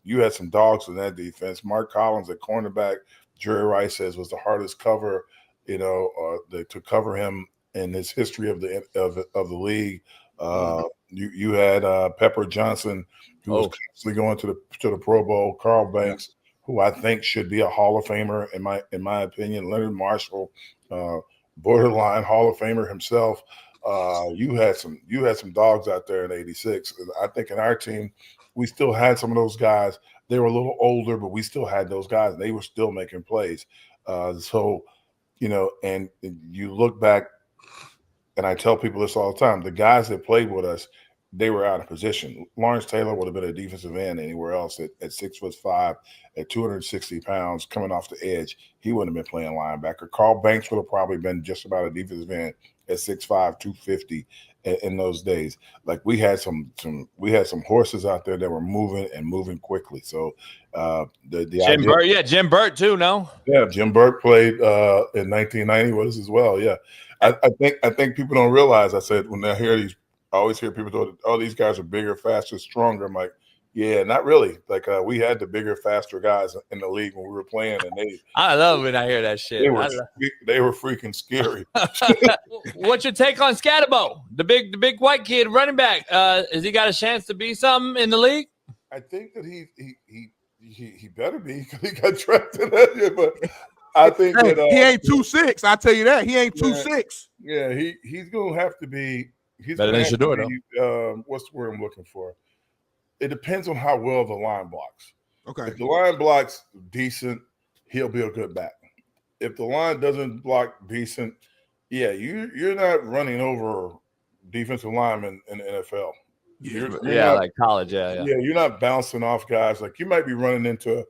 you had some dogs in that defense. Mark Collins at cornerback, Jerry Rice says was the hardest cover, to cover him in his history of the league. You had Pepper Johnson, who was constantly going to the Pro Bowl. Carl Banks, who I think should be a Hall of Famer in my opinion. Leonard Marshall, borderline Hall of Famer himself. You had some dogs out there in '86. I think in our team, we still had some of those guys. They were a little older, but we still had those guys, and they were still making plays. And you look back, and I tell people this all the time: the guys that played with us, they were out of position. Lawrence Taylor would have been a defensive end anywhere else at 6'5", at 260 pounds, coming off the edge. He wouldn't have been playing linebacker. Carl Banks would have probably been just about a defensive end at 6'5", 250 in those days. Like we had some horses out there that were moving quickly. So Jim Burt too. No, yeah, Jim Burt played in 1990 with us as well. Yeah, I think people don't realize. I said when I always hear people talk, oh, these guys are bigger, faster, stronger. I'm like, yeah, not really. Like we had the bigger, faster guys in the league when we were playing, and I love when I hear that shit. They were freaking scary. What's your take on Scatterbo, the big white kid running back? Has he got a chance to be something in the league? I think that he better be because he got drafted that year. But I think that he ain't 2'6". I tell you that he ain't 2'6". Yeah, he's gonna have to be. He's better than Shador, though. What's the word I'm looking for? It depends on how well the line blocks. Okay. If the line blocks decent, he'll be a good back. If the line doesn't block decent, yeah, you're not running over defensive linemen in the NFL. You're not, like college, yeah. Yeah, you're not bouncing off guys. Like you might be running into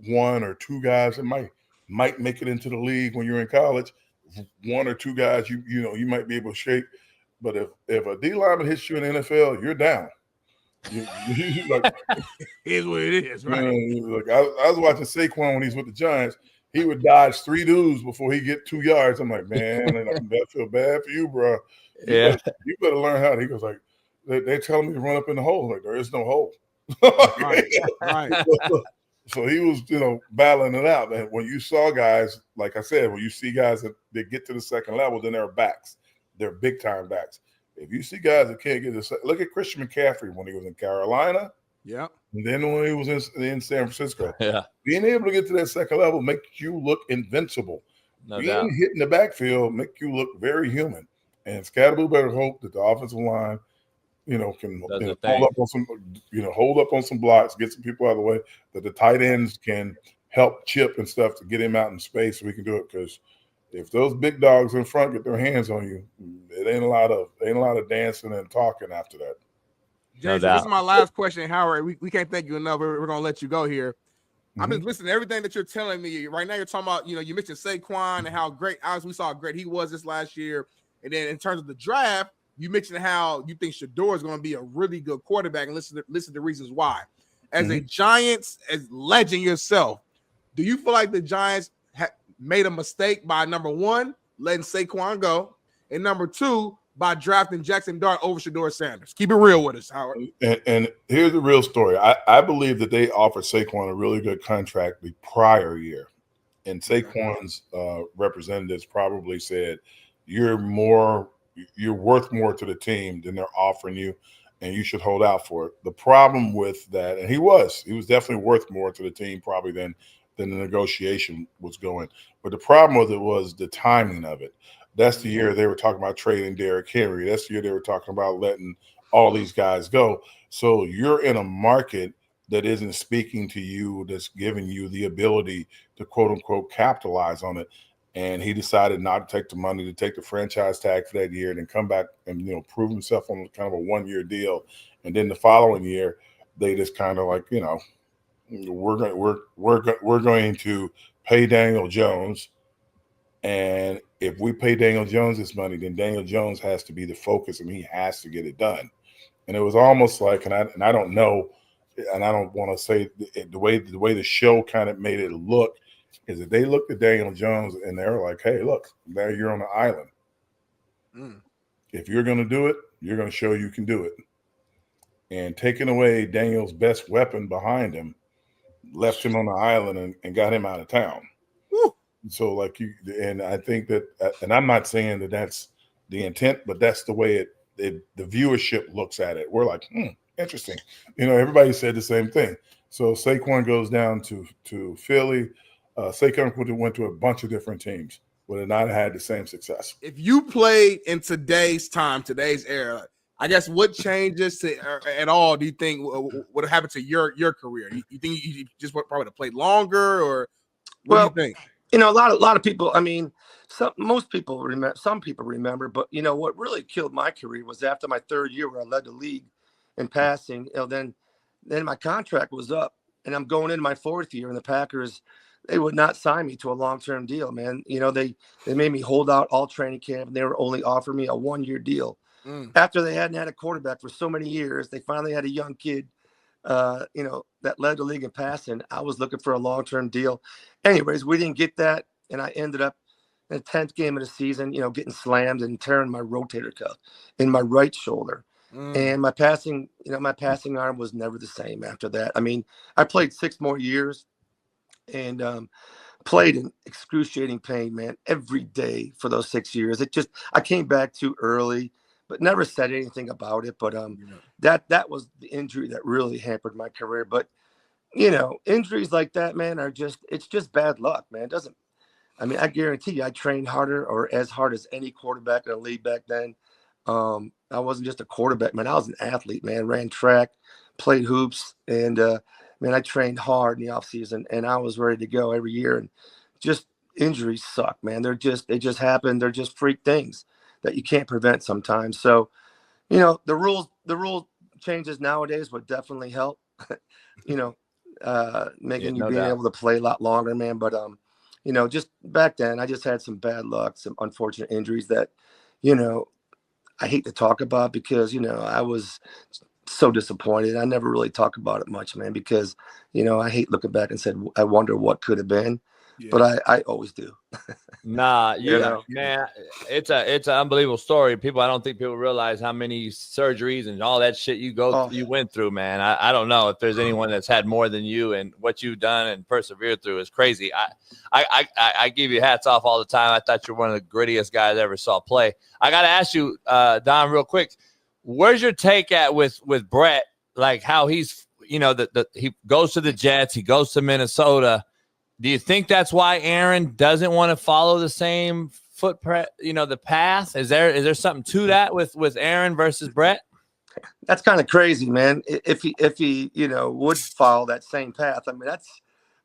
one or two guys that might make it into the league when you're in college. One or two guys you might be able to shake. But if a D lineman hits you in the NFL, you're down. Like, here's what it is, right? Look, I was watching Saquon when he's with the Giants. He would dodge 3 dudes before he get 2 yards. I'm like, man, I feel bad for you, bro. You better learn how to. He goes like, they're telling me to run up in the hole. Like there is no hole. Right. So he was, battling it out. And when you saw guys, like I said, when you see guys that get to the second level, then they're backs. They're big time backs. If you see guys that can't get this, look at Christian McCaffrey when he was in Carolina. Yeah. And then when he was in San Francisco. Yeah. Being able to get to that second level makes you look invincible. No doubt. Hit in the backfield make you look very human. And Scatterbo better hope that the offensive line, can hold up on some blocks, get some people out of the way, that the tight ends can help chip and stuff to get him out in space so we can do it. Because if those big dogs in front get their hands on you, it ain't a lot of dancing and talking after that. Jason, this is my last question, Howard. We can't thank you enough. We're gonna let you go here. I've been listening to everything that you're telling me right now. You're talking about, you mentioned Saquon and how great, obviously we saw how great he was this last year. And then in terms of the draft, you mentioned how you think Shador is going to be a really good quarterback, and listen to the reasons why. As a Giants as legend yourself, do you feel like the Giants made a mistake by number one, letting Saquon go, and number two, by drafting Jackson Dart over Shador Sanders? Keep it real with us, Howard. And here's the real story. I believe that they offered Saquon a really good contract the prior year. And Saquon's representatives probably said, you're worth more to the team than they're offering you, and you should hold out for it. The problem with that, and he was definitely worth more to the team probably than the negotiation was going. But the problem with it was the timing of it. That's the year they were talking about trading Derrick Henry. That's the year they were talking about letting all these guys go. So you're in a market that isn't speaking to you, that's giving you the ability to quote unquote capitalize on it. And he decided not to take the money, to take the franchise tag for that year, and then come back and prove himself on kind of a 1-year deal. And then the following year, they just kind of like, we're going to pay Daniel Jones, and if we pay Daniel Jones this money, then Daniel Jones has to be the focus, and he has to get it done. And it was almost like, and I don't know, and I don't want to say the way the show kind of made it look, is that they looked at Daniel Jones and they were like, hey, look, now you're on the island. If you're going to do it, you're going to show you can do it. And taking away Daniel's best weapon behind him left him on the island and got him out of town. Woo. So like and I think that, and I'm not saying that that's the intent, but that's the way the viewership looks at it. We're like, interesting. Everybody said the same thing. So Saquon goes down to Philly. Saquon went to a bunch of different teams, would have not had the same success. If you played in today's time, today's era, I guess what changes at all do you think would have happened to your career? You think you just probably would have played longer, or what do you think? A lot of people. I mean, most people remember. Some people remember, but what really killed my career was after my third year, where I led the league in passing. Then my contract was up, and I'm going into my fourth year, and the Packers, they would not sign me to a long-term deal, man. They made me hold out all training camp, and they were only offering me a 1-year deal. After they hadn't had a quarterback for so many years, they finally had a young kid, that led the league in passing. I was looking for a long-term deal. Anyways, we didn't get that, and I ended up in the 10th game of the season, getting slammed and tearing my rotator cuff in my right shoulder. And my passing arm was never the same after that. I mean, I played 6 more years and played in excruciating pain, man, every day for those 6 years. I came back too early, but never said anything about it. But that was the injury that really hampered my career. But injuries like that, man, it's just bad luck, man. I guarantee you, I trained harder or as hard as any quarterback in the league back then. I wasn't just a quarterback, man. I was an athlete, man. Ran track, played hoops, and I trained hard in the offseason, and I was ready to go every year. And just injuries suck, man. They just happen. They're just freak things that you can't prevent sometimes. So, the rule changes nowadays would definitely help, making you being able to play a lot longer, man. But, just back then, I just had some bad luck, some unfortunate injuries that, I hate to talk about because, I was so disappointed. I never really talk about it much, man, because, I hate looking back and said, I wonder what could have been. Yeah. But I always do. Nah, man, it's an unbelievable story. I don't think people realize how many surgeries and all that shit you went through, man. I don't know if there's anyone that's had more than you, and what you've done and persevered through is crazy. I give you hats off all the time. I thought you're one of the grittiest guys I ever saw play. I got to ask you, Don, real quick, where's your take at with Brett? Like how he's, he goes to the Jets, he goes to Minnesota. Do you think that's why Aaron doesn't want to follow the same footprint, the path? Is there something to that with Aaron versus Brett? That's kind of crazy, man. If he would follow that same path, I mean,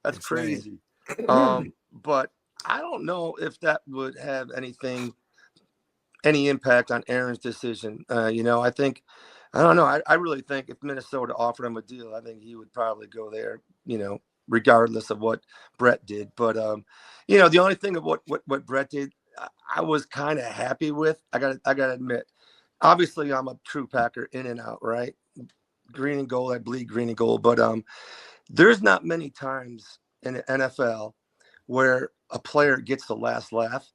that's crazy. But I don't know if that would have any impact on Aaron's decision. I don't know. I really think if Minnesota offered him a deal, I think he would probably go there, regardless of what Brett did. But, the only thing of what Brett did, I was kind of happy with. I gotta admit, obviously I'm a true Packer in and out, right? Green and gold, I bleed green and gold. But there's not many times in the NFL where a player gets the last laugh,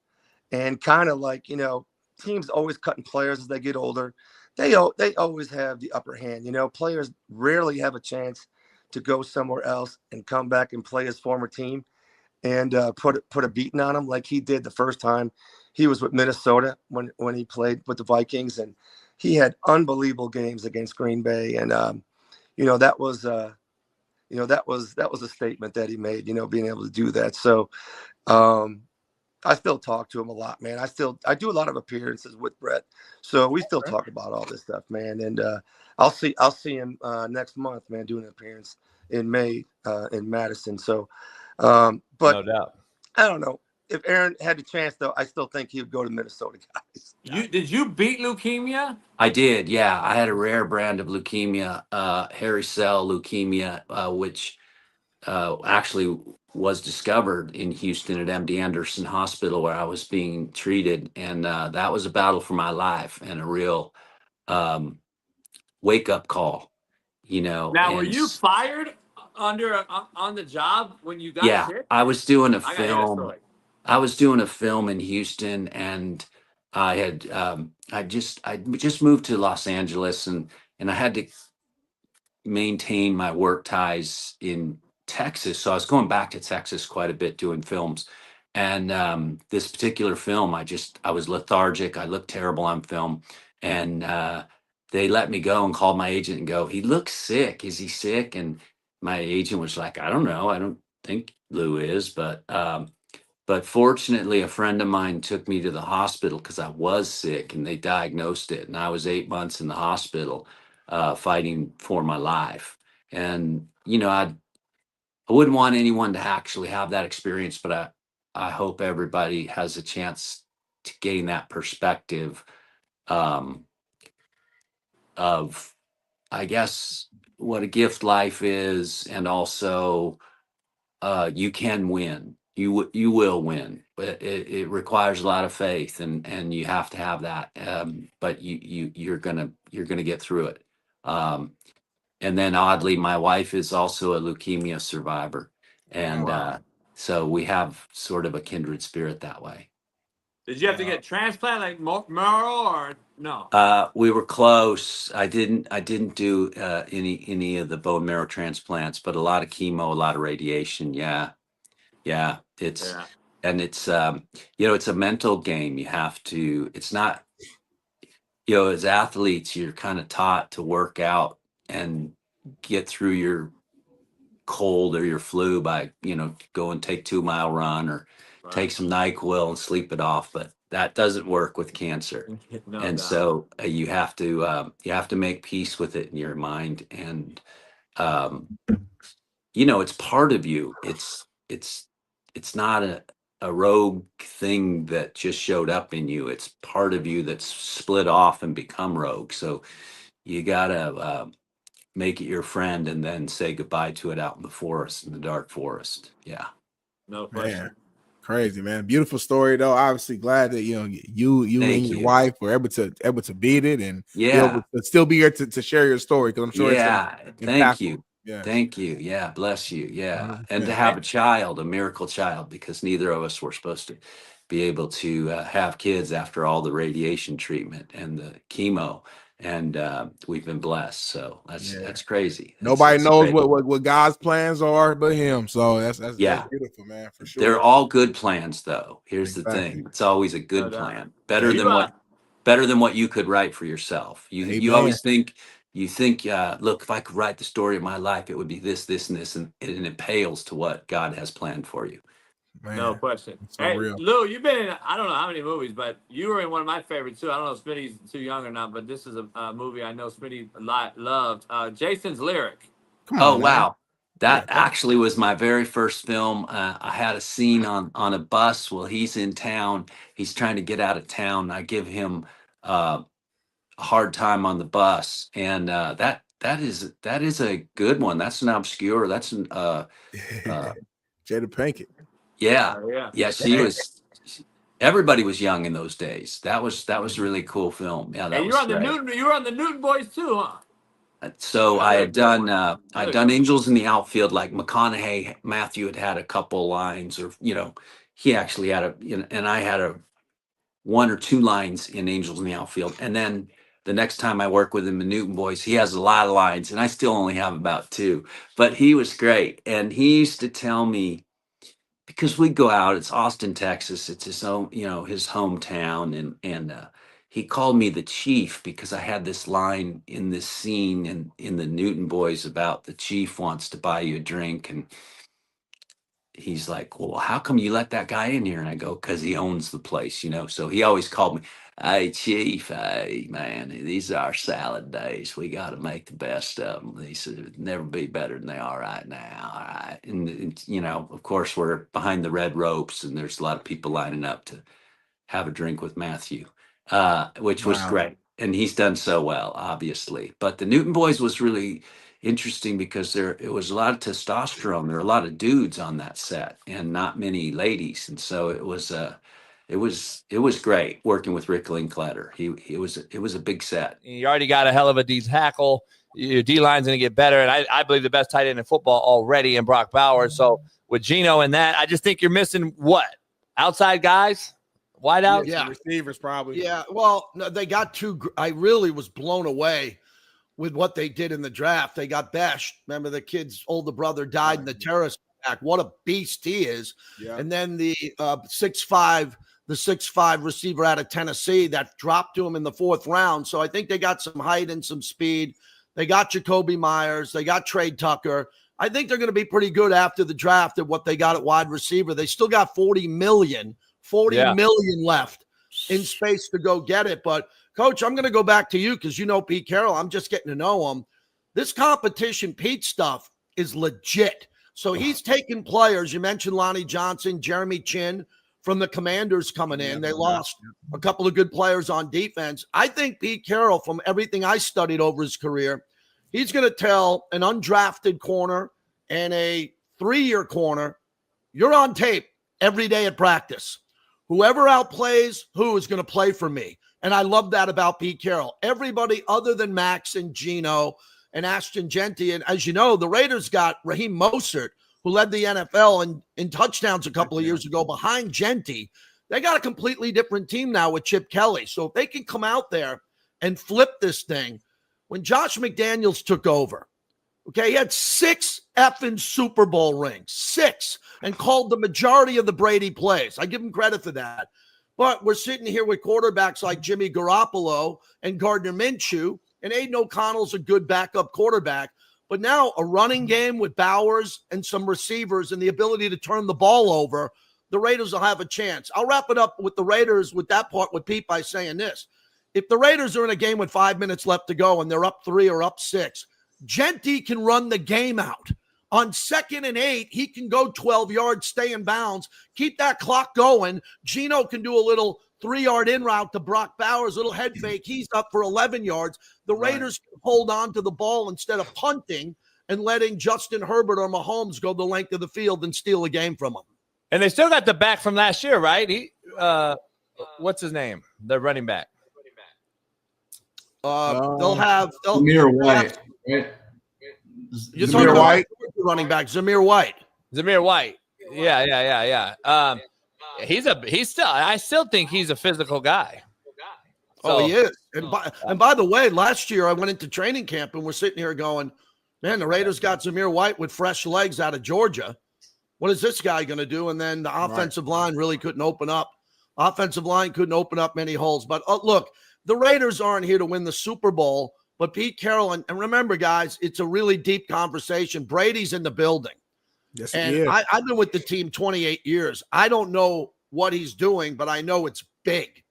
and kind of like, teams always cutting players as they get older. They always have the upper hand. Players rarely have a chance to go somewhere else and come back and play his former team and put a beating on him like he did the first time he was with Minnesota when he played with the Vikings, and he had unbelievable games against Green Bay, and that was a statement that he made, being able to do that. So I still talk to him a lot, man. I do a lot of appearances with Brett, so we still talk about all this stuff, man. And I'll see him next month, man, doing an appearance in May in Madison. So, but no doubt. I don't know if Aaron had the chance, though. I still think he would go to Minnesota, guys. Did you beat leukemia? I did, yeah. I had a rare brand of leukemia, hairy cell leukemia, which actually was discovered in Houston at MD Anderson Hospital, where I was being treated, and that was a battle for my life and a real wake-up call, Now, were you fired on the job when you got sick? Yeah, I was doing a film. I was doing a film in Houston, and I had I just moved to Los Angeles, and I had to maintain my work ties in Texas. So I was going back to Texas quite a bit doing films. And this particular film, I was lethargic. I looked terrible on film. And they let me go and called my agent and go, he looks sick. Is he sick? And my agent was like, I don't know. I don't think Lou is. But fortunately, a friend of mine took me to the hospital because I was sick and they diagnosed it. And I was 8 months in the hospital fighting for my life. And, I wouldn't want anyone to actually have that experience, but I hope everybody has a chance to gain that perspective of, I guess, what a gift life is, and also you can win. You will win, but it requires a lot of faith, and you have to have that. But you're gonna get through it. And then oddly, my wife is also a leukemia survivor, and so we have sort of a kindred spirit that way. Did you have to get transplant like marrow or no? We were close. I didn't do any of the bone marrow transplants, but a lot of chemo, a lot of radiation. Yeah. It's it's a mental game. You have to. It's not. As athletes, you're kind of taught to work out and get through your cold or your flu by go and take 2-mile run or take some NyQuil and sleep it off, but that doesn't work with cancer. So you have to make peace with it in your mind, and it's part of you. It's not a rogue thing that just showed up in you. It's part of you that's split off and become rogue. So you gotta make it your friend and then say goodbye to it out in the forest, in the dark forest. Yeah. No question. Man, crazy, man. Beautiful story though. Obviously glad that you and your wife were able to beat it and be able to still be here to share your story, because I'm sure thank you. Yeah. Thank you. Yeah. Bless you. Yeah. And to have a miracle child, because neither of us were supposed to be able to have kids after all the radiation treatment and the chemo. And we've been blessed. So that's crazy. Nobody knows what God's plans are but him. So that's beautiful, man, for sure. They're all good plans, though. Here's the thing. It's always a good plan. Better than what you could write for yourself. You always think, look, if I could write the story of my life, it would be this, this, and this, and it pales to what God has planned for you. Man, no question. Hey, Lou, you've been in, I don't know how many movies, but you were in one of my favorites too. I don't know if Smitty's too young or not, but this is a movie I know Smitty loved. Jason's Lyric. Come on, wow. That actually was my very first film. I had a scene on a bus while he's in town. He's trying to get out of town. I give him a hard time on the bus, and that is a good one. That's an obscure. That's an Jada Pinkett. Yeah. She was. Everybody was young in those days. That was a really cool film. Yeah, that was great. You were on the Newton Boys too, huh? So I had done Angels in the Outfield, like McConaughey. Matthew had a couple lines, or he actually had and I had 1 or 2 lines in Angels in the Outfield. And then the next time I work with him in Newton Boys, he has a lot of lines, and I still only have about 2. But he was great, and he used to tell me, because we go out, it's Austin, Texas, it's his own, his hometown, and he called me the chief because I had this line in this scene in the Newton Boys about the chief wants to buy you a drink, and he's like, well, how come you let that guy in here? And I go, because he owns the place, So he always called me, hey, chief, hey, man, these are our salad days. We got to make the best of them. He said, it'd never be better than they are right now. All right. And of course, we're behind the red ropes, and there's a lot of people lining up to have a drink with Matthew, which was great. And he's done so well, obviously. But the Newton Boys was really interesting because it was a lot of testosterone. There were a lot of dudes on that set and not many ladies. And so it was great working with Rick Linklater. It was a big set. You already got a hell of a D tackle. Your D line's going to get better. And I believe the best tight end in football already in Brock Bowers. So with Geno and that, I just think you're missing what? Outside guys? Wide out? Yeah, receivers probably. Yeah, well, no, they got 2. I really was blown away with what they did in the draft. They got bashed. Remember, the kid's older brother died in the terrorist attack. What a beast he is. Yeah. And then the 6'5", the 6'5" receiver out of Tennessee that dropped to him in the 4th round. So I think they got some height and some speed. They got Jacoby Myers. They got Trey Tucker. I think they're going to be pretty good after the draft at what they got at wide receiver. They still got $40 million left in space to go get it. But, Coach, I'm going to go back to you because you know Pete Carroll. I'm just getting to know him. This competition, Pete stuff, is legit. So he's taking players. You mentioned Lonnie Johnson, Jeremy Chin from the Commanders coming in. They lost a couple of good players on defense. I think Pete Carroll, from everything I studied over his career, he's going to tell an undrafted corner and a 3-year corner, you're on tape every day at practice. Whoever outplays who is going to play for me. And I love that about Pete Carroll. Everybody other than Max and Geno and Ashton Genty. And as you know, the Raiders got Raheem Mostert, who led the NFL in touchdowns a couple of years ago behind Genty. They got a completely different team now with Chip Kelly. So if they can come out there and flip this thing, when Josh McDaniels took over, okay, he had 6 effing Super Bowl rings, 6, and called the majority of the Brady plays. I give him credit for that. But we're sitting here with quarterbacks like Jimmy Garoppolo and Gardner Minshew, and Aiden O'Connell's a good backup quarterback. But now a running game with Bowers and some receivers and the ability to turn the ball over, the Raiders will have a chance. I'll wrap it up with the Raiders with that part with Pete by saying this. If the Raiders are in a game with 5 minutes left to go and they're up 3 or up 6, Genty can run the game out. On 2nd and 8, he can go 12 yards, stay in bounds, keep that clock going. Geno can do a little 3-yard in route to Brock Bowers, little head fake. He's up for 11 yards. The Raiders can hold on to the ball instead of punting and letting Justin Herbert or Mahomes go the length of the field and steal a game from them. And they still got the back from last year, right? What's his name? The running back. They'll have Zamir White. Right? You're talking about White? Running back Zamir White. Zamir White. Yeah. I still think he's a physical guy. So, he is. And by the way, last year I went into training camp and we're sitting here going, man, the Raiders got Zamir White with fresh legs out of Georgia. What is this guy going to do? And then the offensive line really couldn't open up. Offensive line couldn't open up many holes. But look, the Raiders aren't here to win the Super Bowl. But Pete Carroll, and remember, guys, it's a really deep conversation. Brady's in the building. Yes, and I've been with the team 28 years. I don't know what he's doing, but I know it's big.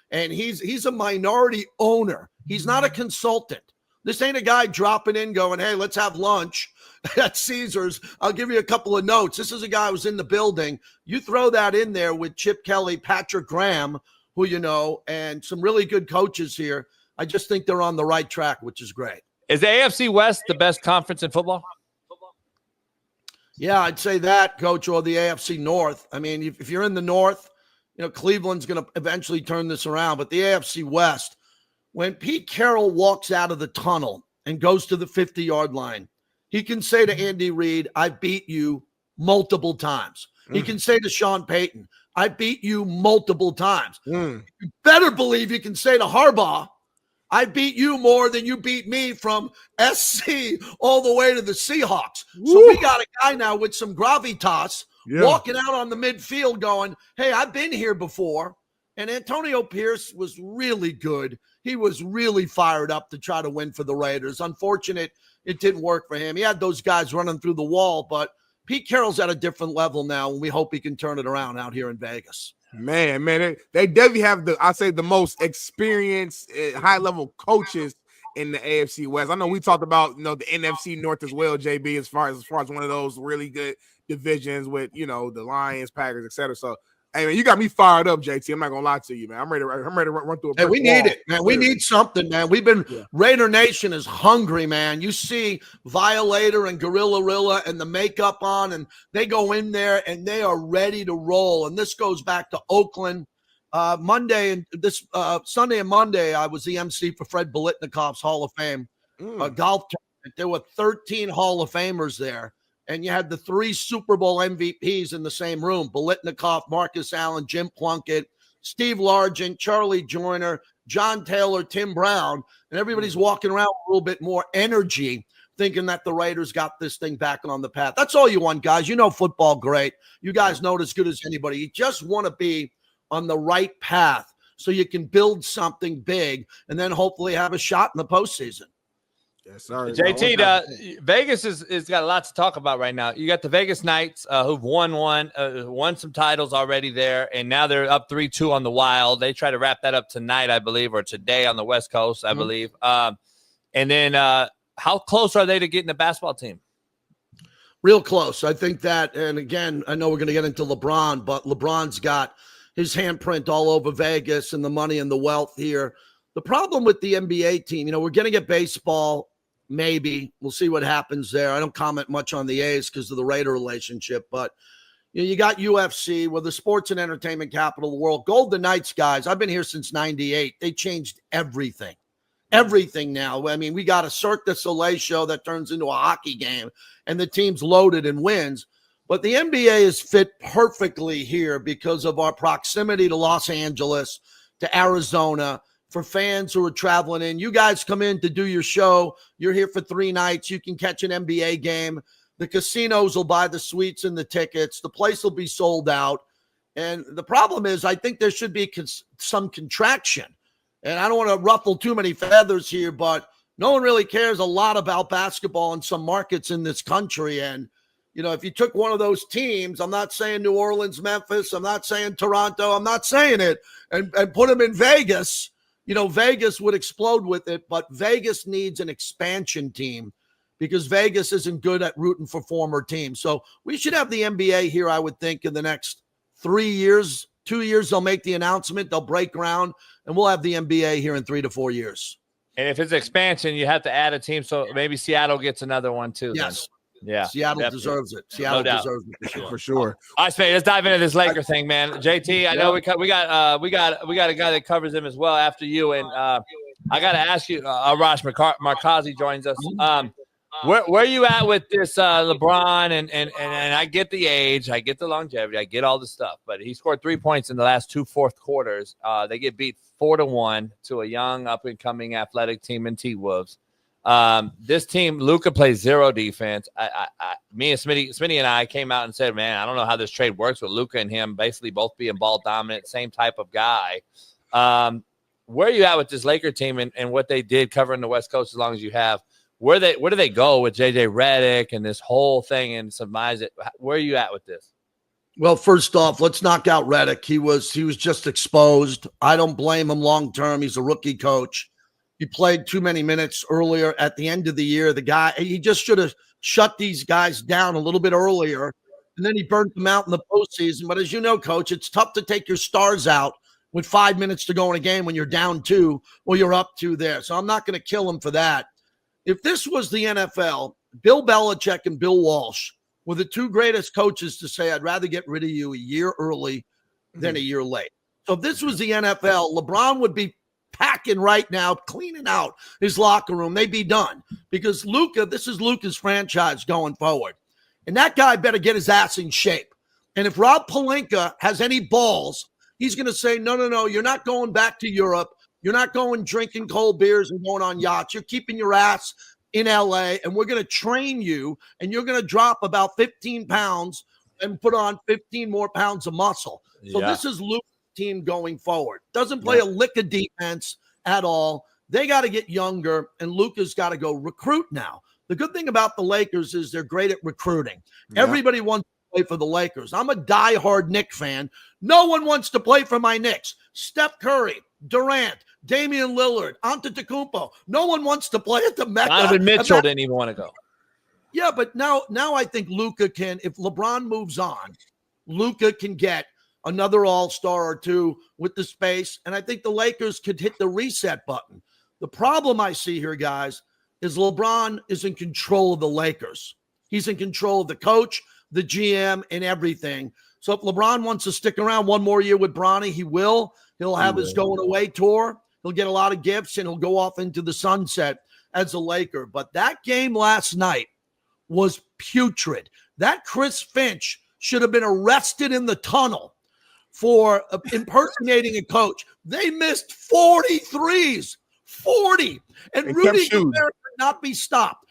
And he's a minority owner. He's not a consultant. This ain't a guy dropping in going, hey, let's have lunch at Caesars. I'll give you a couple of notes. This is a guy who's in the building. You throw that in there with Chip Kelly, Patrick Graham, who you know, and some really good coaches here. I just think they're on the right track, which is great. Is the AFC West the best conference in football? Yeah, I'd say that, Coach, or the AFC North. I mean, if you're in the North, you know, Cleveland's going to eventually turn this around. But the AFC West, when Pete Carroll walks out of the tunnel and goes to the 50-yard line, he can say to Andy Reid, I beat you multiple times. He can say to Sean Payton, I beat you multiple times. You better believe you can say to Harbaugh, I beat you more than you beat me from SC all the way to the Seahawks. Woo. So we got a guy now with some gravitas walking out on the midfield going, hey, I've been here before. And Antonio Pierce was really good. He was really fired up to try to win for the Raiders. Unfortunate it didn't work for him. He had those guys running through the wall, but Pete Carroll's at a different level now, and we hope he can turn it around out here in Vegas. Man, they definitely have the most experienced, high-level coaches in the AFC West. I know we talked about, the NFC North as well, JB, as far as one of those really good divisions with, the Lions, Packers, etc. So, hey, man, you got me fired up, JT. I'm not gonna lie to you, man. I'm ready to run through a brick we wall. need it, man. We need something, man. We've been Raider Nation is hungry, man. You see Violator and Gorilla and the makeup on, and they go in there and they are ready to roll. And this goes back to Oakland. Monday and this Sunday and Monday, I was the MC for Fred Biletnikoff's Hall of Fame golf tournament. There were 13 Hall of Famers there. And you had the 3 Super Bowl MVPs in the same room: Biletnikoff, Marcus Allen, Jim Plunkett, Steve Largent, Charlie Joyner, John Taylor, Tim Brown, and everybody's walking around with a little bit more energy, thinking that the Raiders got this thing back on the path. That's all you want, guys. You know football great. You guys know it as good as anybody. You just want to be on the right path so you can build something big and then hopefully have a shot in the postseason. Yes, sir. JT, Vegas is got a lot to talk about right now. You got the Vegas Knights who've won some titles already there, and now they're up 3-2 on the Wild. They try to wrap that up tonight, I believe, or today on the West Coast, I believe. And then how close are they to getting the basketball team? Real close. I think that, and again, I know we're going to get into LeBron, but LeBron's got his handprint all over Vegas and the money and the wealth here. The problem with the NBA team, we're going to get baseball. Maybe we'll see what happens there. I don't comment much on the A's because of the Raider relationship, but you got UFC, we're the sports and entertainment capital of the world. Golden Knights, guys, I've been here since 98. They changed everything. Everything now. I mean, we got a Cirque du Soleil show that turns into a hockey game, and the team's loaded and wins. But the NBA is fit perfectly here because of our proximity to Los Angeles, to Arizona. For fans who are traveling in, you guys come in to do your show. You're here for 3 nights. You can catch an NBA game. The casinos will buy the suites and the tickets. The place will be sold out. And the problem is, I think there should be some contraction. And I don't want to ruffle too many feathers here, but no one really cares a lot about basketball in some markets in this country. And, if you took one of those teams, I'm not saying New Orleans, Memphis, I'm not saying Toronto, I'm not saying it, and put them in Vegas, Vegas would explode with it, but Vegas needs an expansion team because Vegas isn't good at rooting for former teams. So we should have the NBA here, I would think, in the next 3 years. 2 years, they'll make the announcement, they'll break ground, and we'll have the NBA here in 3 to 4 years. And if it's expansion, you have to add a team, so maybe Seattle gets another one too. Yes. Then. Yeah, Seattle deserves it. Seattle deserves it for sure. All right, Smitty, let's dive into this Laker thing, man. JT, I know we got a guy that covers him as well after you, and I got to ask you, Arash Markazi joins us. Where are you at with this LeBron? And I get the age, I get the longevity, I get all the stuff, but he scored 3 points in the last 2 fourth quarters. They get beat 4-1 to a young up and coming athletic team in T-Wolves. This team, Luka plays zero defense. Me and Smitty and I came out and said, man, I don't know how this trade works with Luka and him basically both being ball dominant, same type of guy. Where are you at with this Laker team and what they did covering the West Coast as long as you have? Where do they go with JJ Redick and this whole thing and surmise it? Where are you at with this? Well, first off, let's knock out Redick. He was just exposed. I don't blame him long term. He's a rookie coach. He played too many minutes earlier at the end of the year. The guy, he just should have shut these guys down a little bit earlier, and then he burnt them out in the postseason. But as you know, Coach, it's tough to take your stars out with 5 minutes to go in a game when you're down 2 or you're up 2 there. So I'm not going to kill him for that. If this was the NFL, Bill Belichick and Bill Walsh were the 2 greatest coaches to say, I'd rather get rid of you a year early than a year late. So if this was the NFL, LeBron would be packing right now, cleaning out his locker room. They'd be done because Luka, this is Luka's franchise going forward. And that guy better get his ass in shape. And if Rob Pelinka has any balls, he's going to say, no, you're not going back to Europe. You're not going drinking cold beers and going on yachts. You're keeping your ass in LA, and we're going to train you, and you're going to drop about 15 pounds and put on 15 more pounds of muscle. So this is Luka's team going forward. Doesn't play a lick of defense at all. They got to get younger, and Luka's got to go recruit now. The good thing about the Lakers is they're great at recruiting. Everybody wants to play for the Lakers. I'm a diehard Knicks fan. No one wants to play for my Knicks. Steph Curry, Durant, Damian Lillard, Antetokounmpo. No one wants to play at the Mecca. Donovan Mitchell didn't even want to go. Yeah, but now I think Luka can, if LeBron moves on, Luka can get another all-star or 2 with the space, and I think the Lakers could hit the reset button. The problem I see here, guys, is LeBron is in control of the Lakers. He's in control of the coach, the GM, and everything. So if LeBron wants to stick around one more year with Bronny, he will. He'll have his going away tour. He'll get a lot of gifts, and he'll go off into the sunset as a Laker. But that game last night was putrid. That Chris Finch should have been arrested in the tunnel for impersonating a coach. They missed 43s, 40. And Rudy Gobert could not be stopped.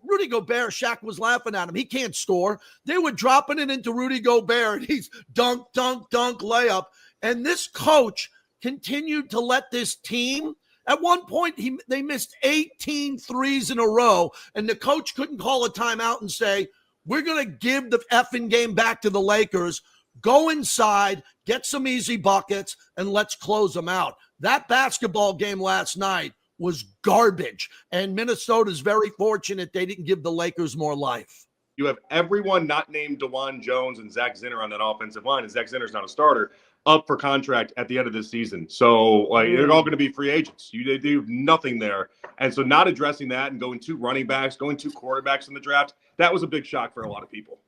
Rudy Gobert, Shaq was laughing at him. He can't score. They were dropping it into Rudy Gobert, and he's dunk, dunk, dunk, layup. And this coach continued to let this team. At one point, they missed 18 threes in a row, and the coach couldn't call a timeout and say, we're going to give the effing game back to the Lakers. Go inside, get some easy buckets, and let's close them out. That basketball game last night was garbage, and Minnesota's very fortunate they didn't give the Lakers more life. You have everyone not named DeJuan Jones and Zach Zinner on that offensive line, and Zach Zinner's not a starter, up for contract at the end of this season. So they're all going to be free agents. They do nothing there. And so not addressing that and going 2 running backs, going 2 quarterbacks in the draft, that was a big shock for a lot of people.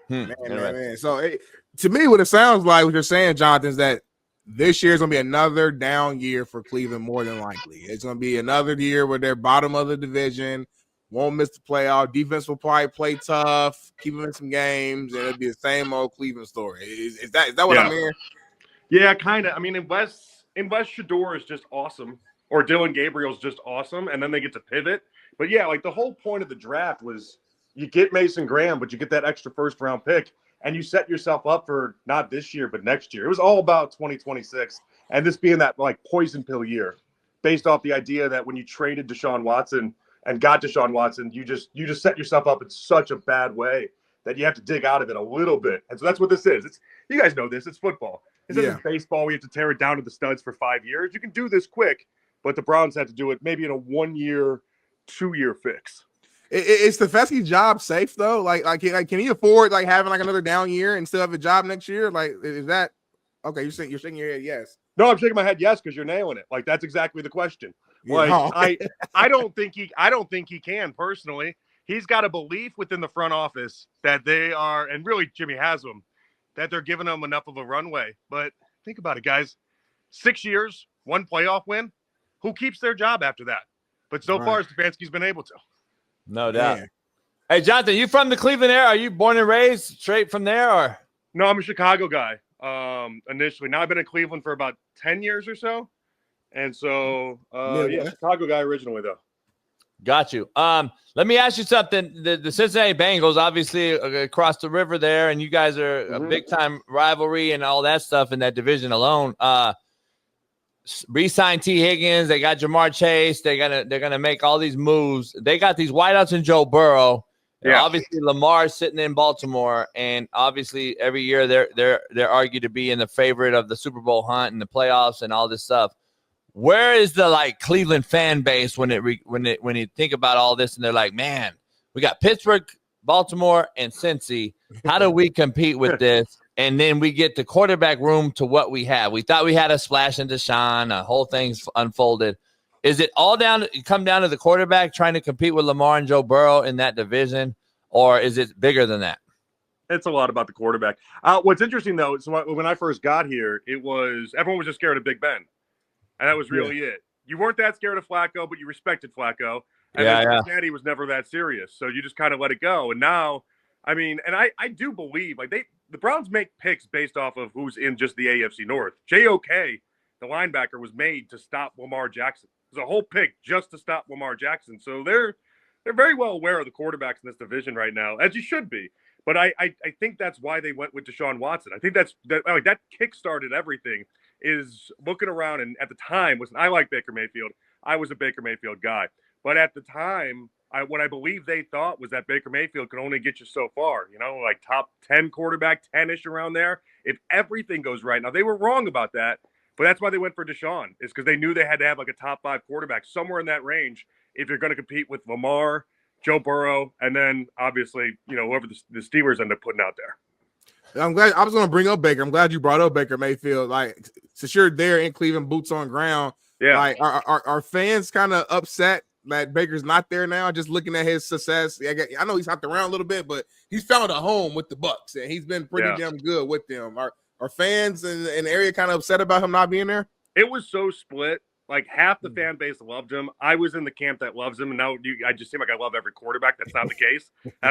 Man. So to me, what it sounds like, what you're saying, Jonathan, is that this year is going to be another down year for Cleveland, more than likely. It's going to be another year where they're bottom of the division, won't miss the playoff. Defense will probably play tough, keep them in some games, and it'll be the same old Cleveland story. Is that what I'm hearing? Yeah, kind of. I mean, unless Shedeur is just awesome, or Dylan Gabriel's just awesome, and then they get to pivot. But yeah, like the whole point of the draft was you get Mason Graham, but you get that extra first-round pick, and you set yourself up for not this year, but next year. It was all about 2026, and this being that like poison pill year, based off the idea that when you traded Deshaun Watson and got Deshaun Watson, you just set yourself up in such a bad way that you have to dig out of it a little bit. And so that's what this is. You guys know this. It's football. This isn't baseball. We have to tear it down to the studs for 5 years. You can do this quick, but the Browns had to do it maybe in a 1-year, 2-year fix. Is Stefanski's job safe though? Like, can he afford like having like another down year and still have a job next year? Like, is that okay? You're shaking your head, yes. No, I'm shaking my head, yes, because you're nailing it. Like that's exactly the question. Like I don't think he can personally. He's got a belief within the front office that they are, and really Jimmy has them, that they're giving them enough of a runway. But think about it, guys. 6 years, 1 playoff win. Who keeps their job after that? But so far, Stefanski's been able to. No doubt. Man. Hey, Jonathan, you from the Cleveland area? Are you born and raised straight from there, or? No, I'm a Chicago guy. Initially, now I've been in Cleveland for about 10 years or so, and so Chicago guy originally though. Got you. Let me ask you something. The Cincinnati Bengals, obviously across the river there, and you guys are a big time rivalry and all that stuff in that division alone. Re-signed T. Higgins. They got Jamar Chase. They're gonna make all these moves. They got these wideouts in Joe Burrow. Yeah. Obviously, Lamar's sitting in Baltimore, and obviously every year they're argued to be in the favorite of the Super Bowl hunt and the playoffs and all this stuff. Where is the like Cleveland fan base when you think about all this and they're like, man, we got Pittsburgh, Baltimore, and Cincy. How do we compete with this? And then we get the quarterback room to what we have. We thought we had a splash in Deshaun. The whole thing's unfolded. Is it all come down to the quarterback trying to compete with Lamar and Joe Burrow in that division, or is it bigger than that? It's a lot about the quarterback. What's interesting, though, is when I first got here, everyone was just scared of Big Ben. And that was really it. You weren't that scared of Flacco, but you respected Flacco. And Cincinnati was never that serious. So you just kind of let it go. And now, I mean, and I do believe, like the Browns make picks based off of who's in just the AFC North. J.O.K., the linebacker, was made to stop Lamar Jackson. It was a whole pick just to stop Lamar Jackson. So they're very well aware of the quarterbacks in this division right now, as you should be. But I think that's why they went with Deshaun Watson. I think that kick-started everything. Is looking around, and at the time, I like Baker Mayfield. I was a Baker Mayfield guy. But at the time, what I believe they thought was that Baker Mayfield could only get you so far, like top 10 quarterback, 10-ish around there, if everything goes right. Now, they were wrong about that, but that's why they went for Deshaun, is because they knew they had to have like a top 5 quarterback somewhere in that range if you're going to compete with Lamar, Joe Burrow, and then obviously, whoever the Steelers end up putting out there. I'm glad I was going to bring up Baker. I'm glad you brought up Baker Mayfield. Like, since you're there in Cleveland, boots on ground, like, are fans kind of upset that Baker's not there now? Just looking at his success, I know he's hopped around a little bit, but he's found a home with the Bucs, and he's been pretty damn good with them. Are fans in the area kind of upset about him not being there? It was so split. Like, half the fan base loved him. I was in the camp that loves him, and now I just seem like I love every quarterback. That's not the case. I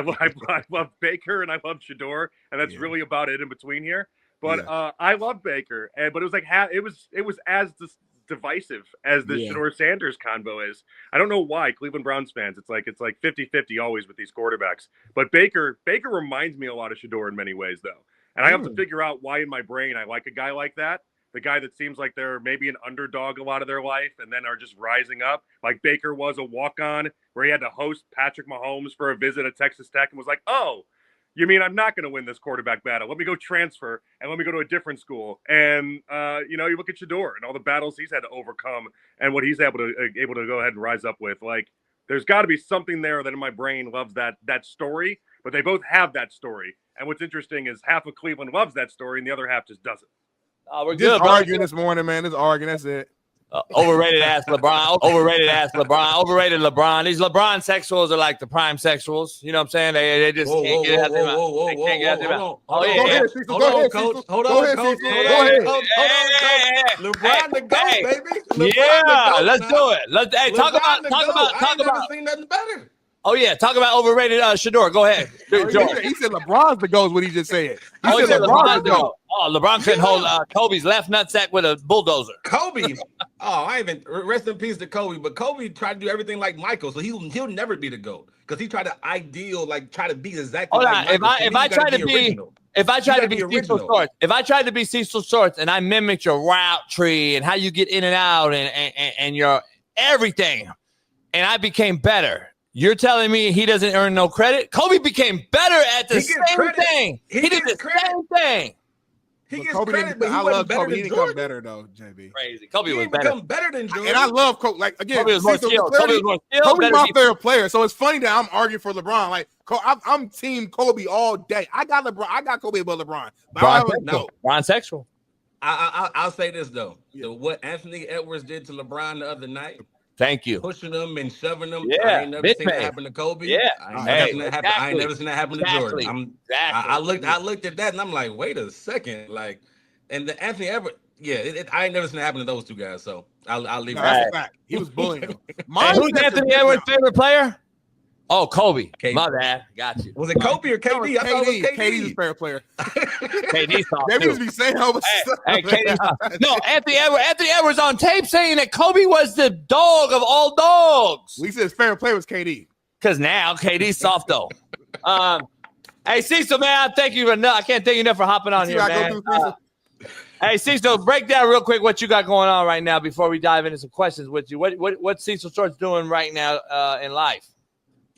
love Baker, and I love Shedeur, and that's really about it in between here. But I love Baker, but it was like it was as divisive as the Shedeur Sanders convo is. I don't know why Cleveland Browns fans. It's like 50-50 always with these quarterbacks. But Baker reminds me a lot of Shedeur in many ways, though. And I have to figure out why in my brain I like a guy like that. The guy that seems like they're maybe an underdog a lot of their life and then are just rising up. Like Baker was a walk-on where he had to host Patrick Mahomes for a visit at Texas Tech and was like, oh, you mean I'm not going to win this quarterback battle? Let me go transfer and let me go to a different school. And, you look at Shedeur and all the battles he's had to overcome and what he's able to go ahead and rise up with. Like, there's got to be something there that in my brain loves that story, but they both have that story. And what's interesting is half of Cleveland loves that story and the other half just doesn't. We're just good, arguing this morning, man. Just arguing. That's it. Overrated ass LeBron. Overrated ass LeBron. Overrated LeBron. These LeBron sexuals are like the prime sexuals. You know what I'm saying? They just can't get out their mouth. Hold on, coach. Hold on, coach. LeBron the GOAT, baby. Yeah, let's do it. Let's talk about. I ain't never seen nothing better. Oh yeah, talk about overrated Shedeur. Go ahead. He said LeBron's the GOAT. What he just said. He said LeBron's the GOAT. Oh, LeBron couldn't hold Kobe's left nutsack with a bulldozer. Kobe. I even rest in peace to Kobe. But Kobe tried to do everything like Michael, so he'll never be the GOAT because he tried to try to be exactly like Michael. If I tried to be Cecil Shorts and I mimicked your route tree and how you get in and out and your everything, and I became better. You're telling me he doesn't earn no credit? Kobe became better at the same thing. He did the same thing. He gets credit, but I love Kobe. He didn't come better though, JB. Crazy. Kobe was better. Better than Jordan. And I love Kobe. Like again, Kobe was more skilled. Kobe's my favorite player. So it's funny that I'm arguing for LeBron. Like I'm team Kobe all day. I got LeBron. I got Kobe above LeBron. Bron sexual. I'll say this though. Yeah. So what Anthony Edwards did to LeBron the other night. Thank you. Pushing them and shoving them. Yeah, I ain't never seen that happen to Kobe. Yeah, I ain't never seen that happen to Jordan. I looked at that and I'm like, wait a second, like, and the Anthony Edwards. Yeah, I ain't never seen that happen to those two guys. So I'll leave. That's a fact. He was bullying him. Who's Anthony Edwards' favorite player? Oh, Kobe. My bad. Got you. Was it Kobe or KD? I thought it was KD. KD's his favorite player. KD's soft. They used to be saying how much stuff. KD's soft. No, Anthony Edwards on tape saying that Kobe was the dog of all dogs. We said his favorite player was KD. Because now KD's soft though. Hey, Cecil, man, thank you enough. I can't thank you enough for hopping on here, man. Hey, Cecil, break down real quick what you got going on right now before we dive into some questions with you. What's Cecil Shorts doing right now in life?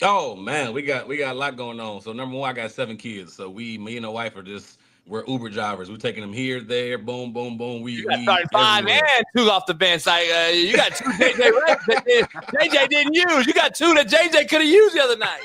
Oh man, we got a lot going on. So number one, I got 7 kids. So me and the wife we're Uber drivers. We're taking them here, there, boom, boom, boom. You got 35 and 2 off the bench. Like you got 2 JJ Rex that JJ didn't use. You got 2 that JJ could have used the other night.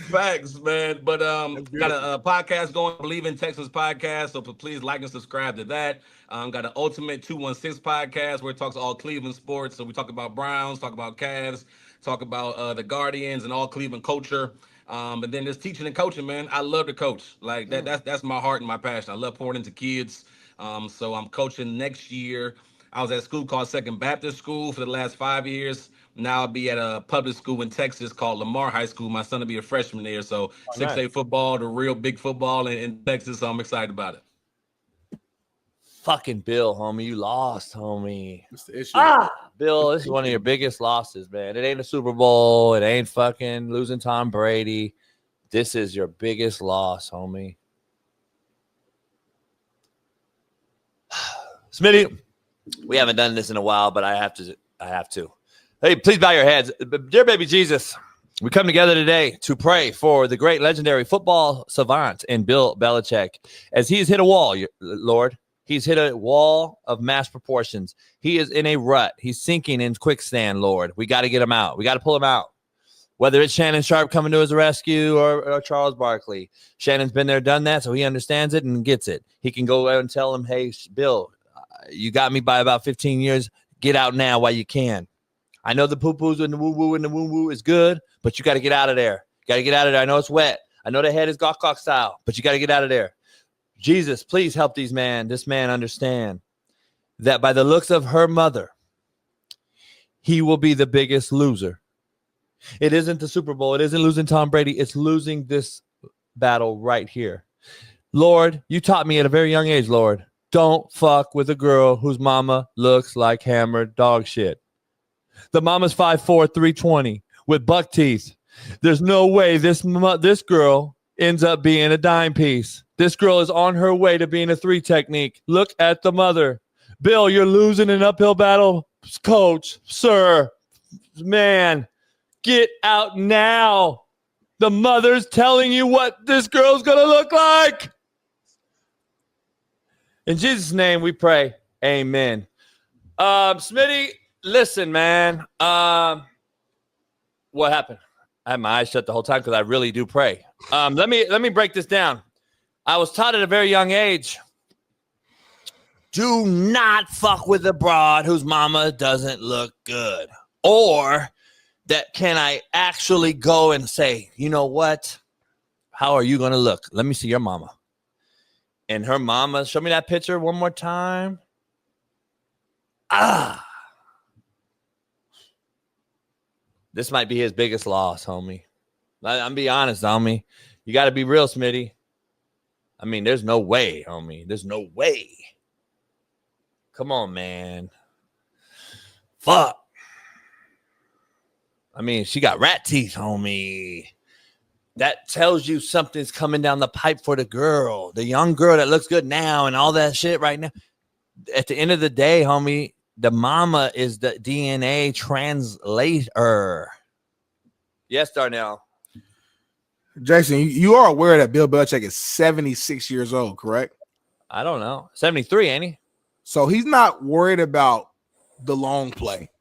Facts, man. But got a podcast going, Believe in Texas podcast. So please like and subscribe to that. Got an Ultimate 216 podcast where it talks all Cleveland sports. So we talk about Browns, talk about Cavs, talk about the Guardians and all Cleveland culture. But then there's teaching and coaching, man. I love to coach. Like that's my heart and my passion. I love pouring into kids. So I'm coaching next year. I was at a school called Second Baptist School for the last 5 years. Now I'll be at a public school in Texas called Lamar High School. My son will be a freshman there. So 6A football, the real big football in Texas. So I'm excited about it. Fucking Bill, homie. You lost, homie. What's the issue? Bill, this is one of your biggest losses, man. It ain't a Super Bowl. It ain't fucking losing Tom Brady. This is your biggest loss, homie. Smitty, we haven't done this in a while, but I have to. Hey, please bow your heads. Dear baby Jesus, we come together today to pray for the great legendary football savant in Bill Belichick as he's hit a wall, Lord. He's hit a wall of mass proportions. He is in a rut. He's sinking in quicksand, Lord. We got to get him out. We got to pull him out. Whether it's Shannon Sharp coming to his rescue or Charles Barkley. Shannon's been there, done that, so he understands it and gets it. He can go out and tell him, hey, Bill, you got me by about 15 years. Get out now while you can. I know the poo-poos and the woo-woo and the woo-woo is good, but you got to get out of there. You got to get out of there. I know it's wet. I know the head is gawk style, but you got to get out of there. Jesus, please help this man understand that by the looks of her mother, he will be the biggest loser. It isn't the Super Bowl. It isn't losing Tom Brady. It's losing this battle right here. Lord, you taught me at a very young age, Lord, don't fuck with a girl whose mama looks like hammered dog shit. The mama's 5'4", 320 with buck teeth. There's no way this girl ends up being a dime piece. This girl is on her way to being a 3 technique. Look at the mother. Bill, you're losing an uphill battle. Coach, sir, man, get out now. The mother's telling you what this girl's going to look like. In Jesus' name we pray. Amen. Smitty, listen, man. What happened? I had my eyes shut the whole time because I really do pray. Let me break this down. I was taught at a very young age, do not fuck with a broad whose mama doesn't look good. Or that can I actually go and say, you know what? How are you going to look? Let me see your mama. And her mama, show me that picture one more time. This might be his biggest loss, homie. I'm be honest, homie. You got to be real, Smitty. I mean, there's no way, homie. There's no way. Come on, man. Fuck. I mean, she got rat teeth, homie. That tells you something's coming down the pipe for the girl, the young girl that looks good now and all that shit right now. At the end of the day, homie, the mama is the DNA translator. Yes, Darnell. Jason, you are aware that Bill Belichick is 76 years old, correct? I don't know. 73, ain't he? So he's not worried about the long play.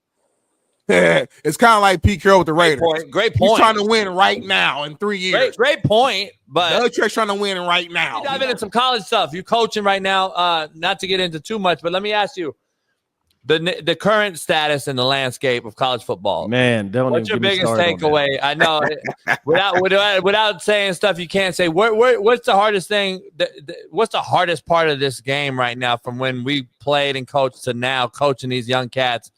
It's kind of like Pete Carroll with the Raiders. Great point. He's trying to win right now in 3 years. Great point. But Belichick's trying to win right now. You dive into some college stuff. You're coaching right now. Not to get into too much, but let me ask you the current status and the landscape of college football. Man, what's your biggest takeaway? I know without saying stuff you can't say. What's the hardest thing? What's the hardest part of this game right now from when we played and coached to now coaching these young cats?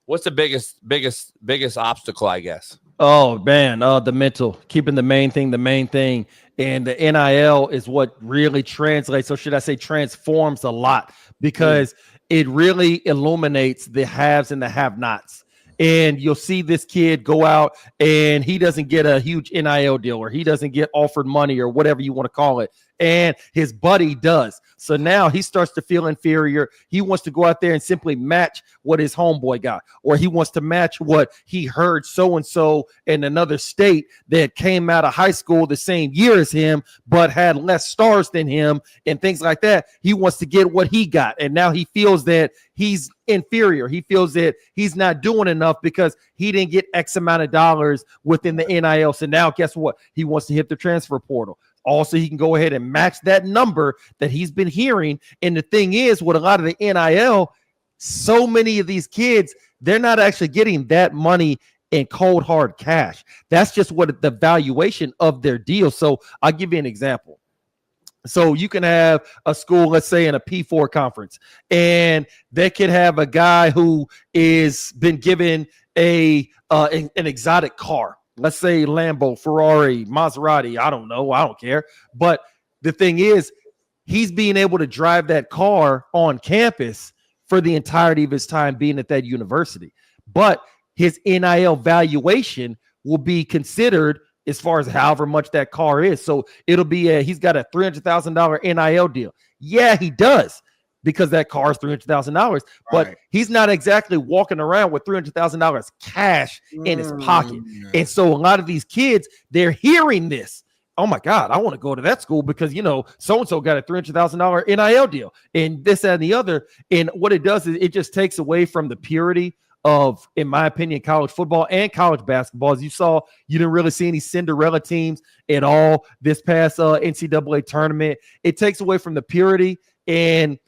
What's the biggest obstacle, I guess? Oh, man, the mental, keeping the main thing. And the NIL is what really translates, or should I say transforms a lot, because it really illuminates the haves and the have-nots. And you'll see this kid go out and he doesn't get a huge NIL deal, or he doesn't get offered money, or whatever you want to call it. And his buddy does. So now he starts to feel inferior. He wants to go out there and simply match what his homeboy got, or he wants to match what he heard so-and-so in another state that came out of high school the same year as him, but had less stars than him and things like that. He wants to get what he got. And now he feels that he's inferior. He feels that he's not doing enough because he didn't get X amount of dollars within the NIL. So now guess what? He wants to hit the transfer portal. Also, he can go ahead and match that number that he's been hearing. And the thing is, with a lot of the NIL, so many of these kids, they're not actually getting that money in cold, hard cash. That's just what the valuation of their deal. So I'll give you an example. So you can have a school, let's say in a P4 conference, and they could have a guy who is been given an exotic car. Let's say Lambo, Ferrari, Maserati. I don't know. I don't care. But the thing is, he's being able to drive that car on campus for the entirety of his time being at that university. But his NIL valuation will be considered as far as however much that car is. So it'll be he's got a $300,000 NIL deal. Yeah, he does, because that car is $300,000, but he's not exactly walking around with $300,000 cash in his pocket. And so a lot of these kids, they're hearing this. Oh my God, I want to go to that school because, so-and-so got a $300,000 NIL deal and this, that, and the other. And what it does is it just takes away from the purity of, in my opinion, college football and college basketball. As you saw, you didn't really see any Cinderella teams at all this past NCAA tournament. It takes away from the purity, and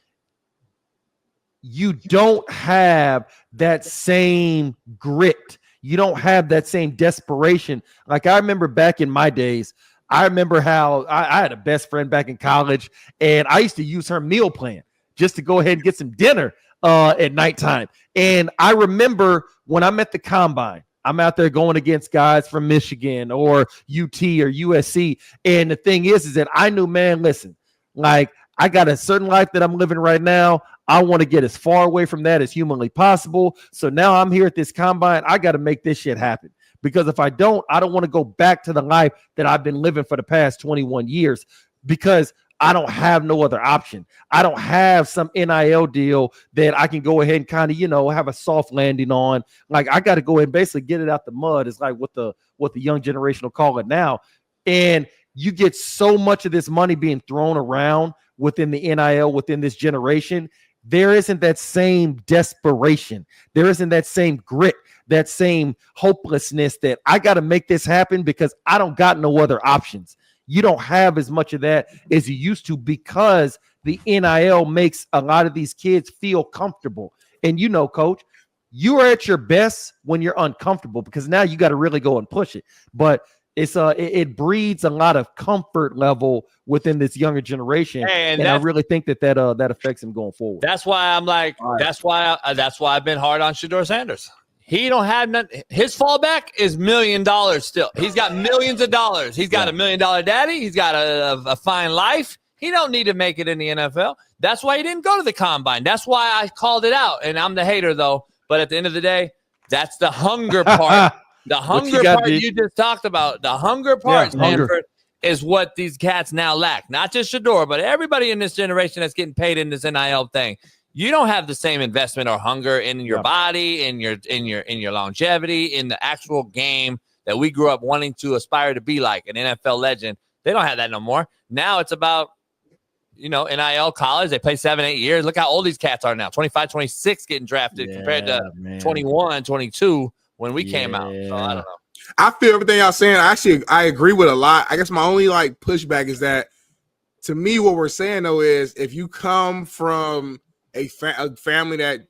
you don't have that same grit. You don't have that same desperation. Like I remember back in my days, I remember how I had a best friend back in college, and I used to use her meal plan just to go ahead and get some dinner at nighttime. And I remember when I'm at the combine, I'm out there going against guys from Michigan or UT or USC. And the thing is that I knew, man, listen, like I got a certain life that I'm living right now. I want to get as far away from that as humanly possible. So now I'm here at this combine. I got to make this shit happen. Because if I don't want to go back to the life that I've been living for the past 21 years because I don't have no other option. I don't have some NIL deal that I can go ahead and kind of, have a soft landing on. Like I got to go ahead and basically get it out the mud. It's like what the young generation will call it now. And you get so much of this money being thrown around within the NIL, within this generation. There isn't that same desperation. There isn't that same grit, that same hopelessness that I got to make this happen because I don't got no other options. You don't have as much of that as you used to because the NIL makes a lot of these kids feel comfortable. And Coach, you are at your best when you're uncomfortable because now you got to really go and push it. But it breeds a lot of comfort level within this younger generation, and I really think that affects him going forward. That's why I'm like, that's why I've been hard on Shedeur Sanders. He don't have none. His fallback is $1 million still. He's got millions of dollars. He's got $1 million daddy. He's got a fine life. He don't need to make it in the NFL. That's why he didn't go to the combine. That's why I called it out. And I'm the hater though. But at the end of the day, that's the hunger part. The hunger part you just talked about, the hunger part, Stanford, is what these cats now lack. Not just Shedeur, but everybody in this generation that's getting paid in this NIL thing. You don't have the same investment or hunger in your body, in your longevity, in the actual game that we grew up wanting to aspire to be like an NFL legend. They don't have that no more. Now it's about, NIL college. They play 7-8 years. Look how old these cats are now. 25, 26 getting drafted compared to 21, 22. When we came out. So I don't know. I feel everything y'all saying. I agree with a lot. I guess my only pushback is that to me, what we're saying though is if you come from a family that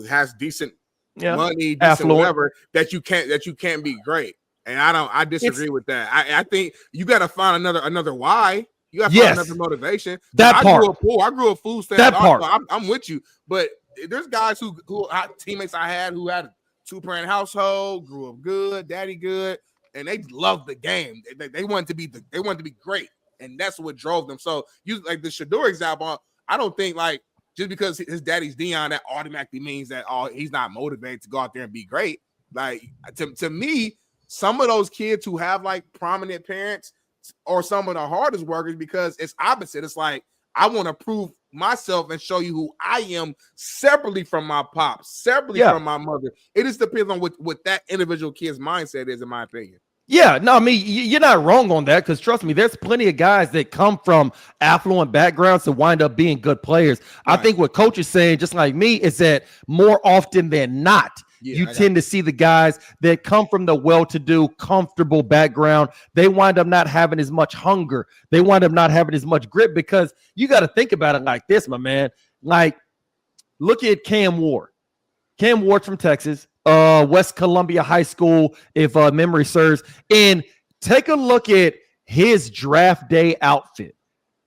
has decent money, decent whatever, that you can't be great. And I disagree with that. I think you got to find another why. You got to find another motivation. That part. Grew up poor. I grew up food stamps. That part. I'm with you, but there's guys who teammates I had who had 2-parent household, grew up good, daddy good, and they loved the game. They wanted to be great, and that's what drove them. So you like the Shedeur example. I don't think just because his daddy's Deion that automatically means that he's not motivated to go out there and be great. Like to me, some of those kids who have prominent parents are some of the hardest workers because it's opposite. It's like I want to prove myself and show you who I am separately from my pops, separately from my mother. It just depends on what that individual kid's mindset is, in my opinion. Yeah, no, I mean, you're not wrong on that because trust me, there's plenty of guys that come from affluent backgrounds to wind up being good players. Right. I think what Coach is saying, just like me, is that more often than not, you tend to see the guys that come from the well-to-do, comfortable background. They wind up not having as much hunger. They wind up not having as much grit because you got to think about it like this, my man. Like, look at Cam Ward. Cam Ward from Texas, West Columbia High School, if memory serves. And take a look at his draft day outfit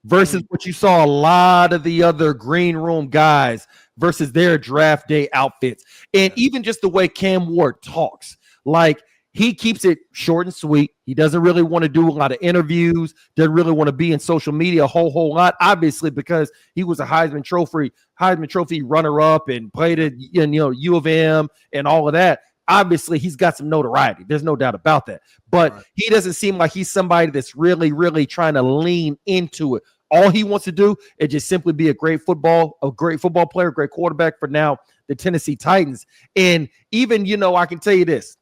versus what you saw a lot of the other green room guys versus their draft day outfits. And even just the way Cam Ward talks, like he keeps it short and sweet. He doesn't really want to do a lot of interviews, doesn't really want to be in social media a whole lot, obviously, because he was a Heisman Trophy runner-up and played at U of M and all of that. Obviously, he's got some notoriety. There's no doubt about that. But he doesn't seem like he's somebody that's really, really trying to lean into it. All he wants to do is just simply be a great football player, great quarterback for now the Tennessee Titans. And even, I can tell you this.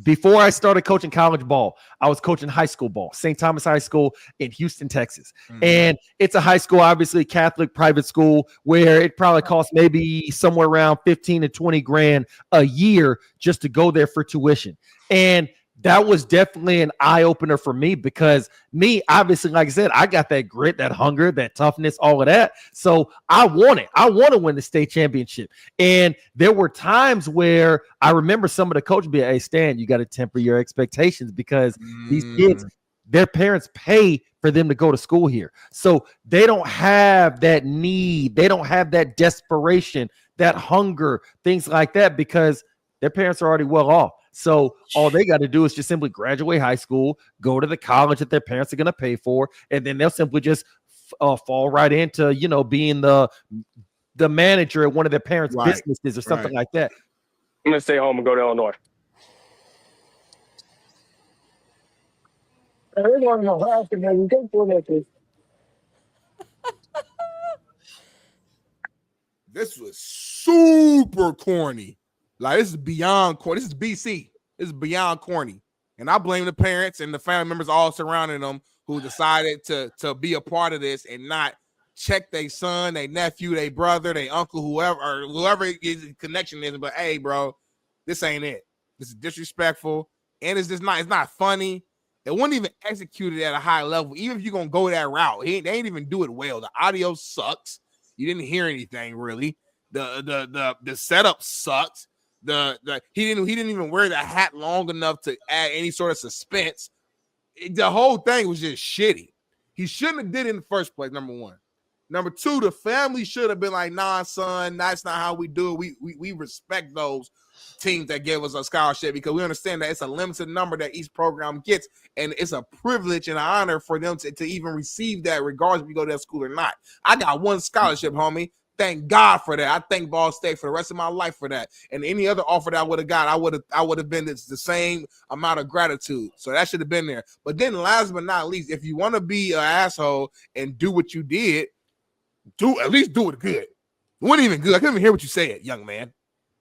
Before I started coaching college ball, I was coaching high school ball, St. Thomas High School in Houston, Texas. And it's a high school, obviously Catholic private school, where it probably costs maybe somewhere around 15 to 20 grand a year just to go there for tuition. And that was definitely an eye-opener for me because me, obviously, like I said, I got that grit, that hunger, that toughness, all of that. So I want it. I want to win the state championship. And there were times where I remember some of the coaches be, hey, Stan, you got to temper your expectations because these kids, their parents pay for them to go to school here. So they don't have that need. They don't have that desperation, that hunger, things like that because their parents are already well off. So all they got to do is just simply graduate high school, go to the college that their parents are going to pay for, and then they'll simply just fall right into, being the manager at one of their parents' businesses or something like that. I'm going to stay home and go to Illinois. This was super corny. Like, this is beyond corny. This is BC. This is beyond corny. And I blame the parents and the family members all surrounding them who decided to be a part of this and not check their son, their nephew, their brother, their uncle, whoever his connection is. But hey, bro, this ain't it. This is disrespectful. And it's not funny. It wasn't even executed at a high level. Even if you're gonna go that route, they ain't even do it well. The audio sucks. You didn't hear anything really. The setup sucked. He didn't even wear the hat long enough to add any sort of suspense. The whole thing was just shitty. He shouldn't have did it in the first place. Number one. Number two, the family should have been like, nah, son, that's not how we do it. We respect those teams that give us a scholarship because we understand that it's a limited number that each program gets, and it's a privilege and an honor for them to even receive that, regardless if you go to that school or not. I got one scholarship, homie. Thank God for that. I thank Ball State for the rest of my life for that. And any other offer that I would have got, I would have been the same amount of gratitude. So that should have been there. But then last but not least, if you want to be an asshole and do what you did, at least do it good. It wasn't even good. I couldn't even hear what you said, young man.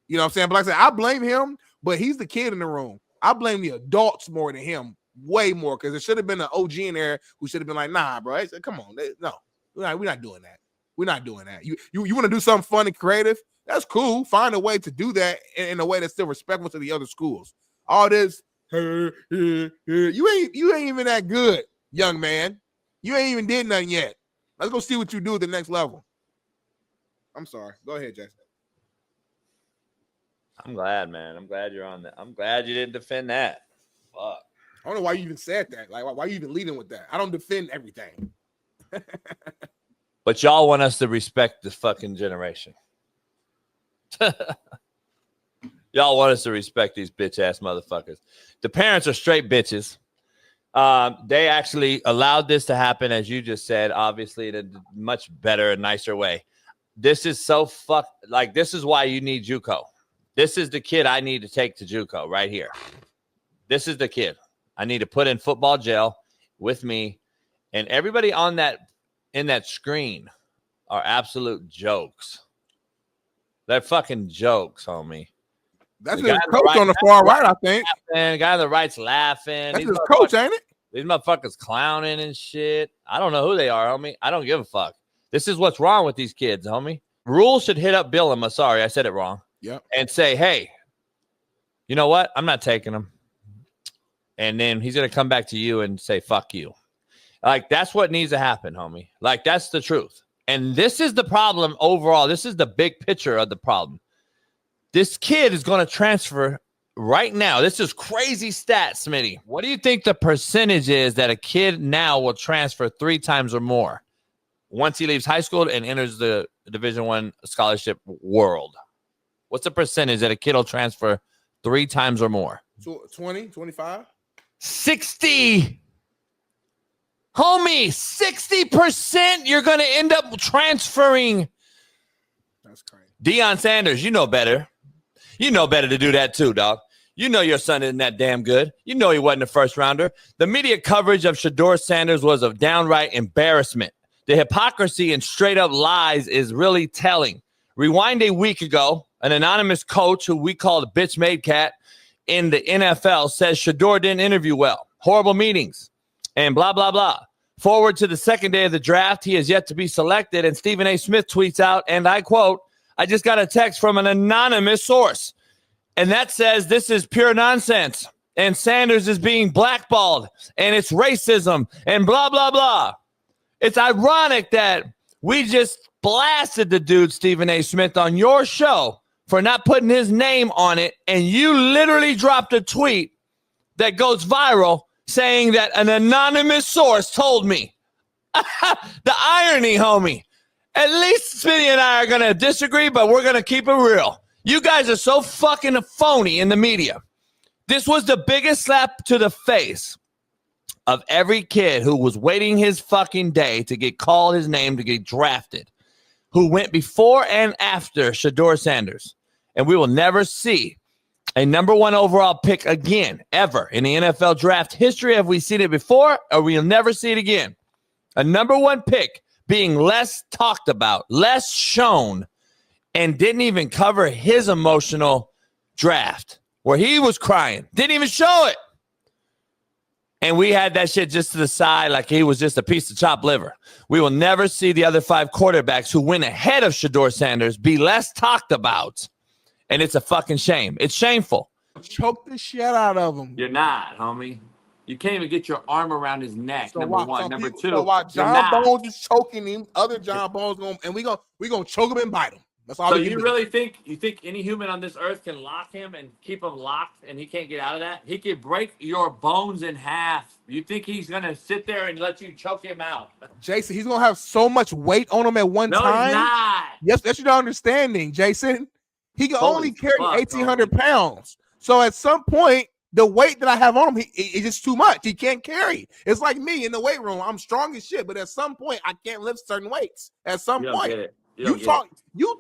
You know what I'm saying? But like I said, I blame him, but he's the kid in the room. I blame the adults more than him, way more, because there should have been an OG in there who should have been like, nah, bro, come on. No, we're not doing that. We're not doing that. You want to do something fun and creative? That's cool. Find a way to do that in a way that's still respectful to the other schools. All this, you ain't even that good, young man. You ain't even did nothing yet. Let's go see what you do at the next level. I'm sorry. Go ahead, Jackson. I'm glad, man. I'm glad you're on that. I'm glad you didn't defend that. Fuck. I don't know why you even said that. Like, why are you even leading with that? I don't defend everything. But y'all want us to respect this fucking generation. Y'all want us to respect these bitch-ass motherfuckers. The parents are straight bitches. They actually allowed this to happen, as you just said, obviously in a much better and nicer way. This is so this is why you need JUCO. This is the kid I need to take to JUCO right here. This is the kid I need to put in football jail with me. And everybody on in that screen are absolute jokes. They're fucking jokes, homie. That's his coach on the far right, I think. The guy on the right's laughing. That's his coach, ain't it? These motherfuckers clowning and shit. I don't know who they are, homie. I don't give a fuck. This is what's wrong with these kids, homie. Rule should hit up Bill and sorry, I said it wrong. Yep. And say, hey, you know what? I'm not taking him. And then he's going to come back to you and say, fuck you. Like, that's what needs to happen, homie. Like, that's the truth. And this is the problem overall. This is the big picture of the problem. This kid is going to transfer right now. This is crazy stats, Smitty. What do you think the percentage is that a kid now will transfer 3 times or more once he leaves high school and enters the Division I scholarship world? What's the percentage that a kid will transfer 3 times or more? 20, 25? 60. Homie, 60% you're going to end up transferring. That's crazy. Deion Sanders, you know better. You know better to do that too, dog. You know your son isn't that damn good. You know he wasn't a first rounder. The media coverage of Shedeur Sanders was a downright embarrassment. The hypocrisy and straight up lies is really telling. Rewind a week ago, an anonymous coach who we call the bitch made cat in the NFL says Shedeur didn't interview well. Horrible meetings and blah, blah, blah. Forward to the second day of the draft, he is yet to be selected. And Stephen A. Smith tweets out, and I quote, I just got a text from an anonymous source. And that says this is pure nonsense. And Sanders is being blackballed. And it's racism and blah, blah, blah. It's ironic that we just blasted the dude, Stephen A. Smith, on your show for not putting his name on it. And you literally dropped a tweet that goes viral saying that an anonymous source told me. The irony, homie. At least Smitty and I are going to disagree, but we're going to keep it real. You guys are so fucking phony in the media. This was the biggest slap to the face of every kid who was waiting his fucking day to get called his name to get drafted, who went before and after Shedeur Sanders. And we will never see a number 1 overall pick again, ever, in the NFL draft history. Have we seen it before, or we'll never see it again? A number 1 pick being less talked about, less shown, and didn't even cover his emotional draft where he was crying. Didn't even show it. And we had that shit just to the side like he was just a piece of chopped liver. We will never see the other 5 quarterbacks who went ahead of Shedeur Sanders be less talked about. And it's a fucking shame. It's shameful. Choke the shit out of him. You're not, homie. You can't even get your arm around his neck. So number 1. Number 2. So while John Bones is choking him, other John Bones we gonna choke him and bite him. That's all. So you really think any human on this earth can lock him and keep him locked and he can't get out of that? He could break your bones in half. You think he's gonna sit there and let you choke him out? Jason, he's gonna have so much weight on him at one time. No, he's not. Yes, that's your understanding, Jason. He can only carry 1,800 pounds. So at some point, the weight that I have on him, it's just too much. He can't carry. It's like me in the weight room. I'm strong as shit, but at some point, I can't lift certain weights. At some point, you talk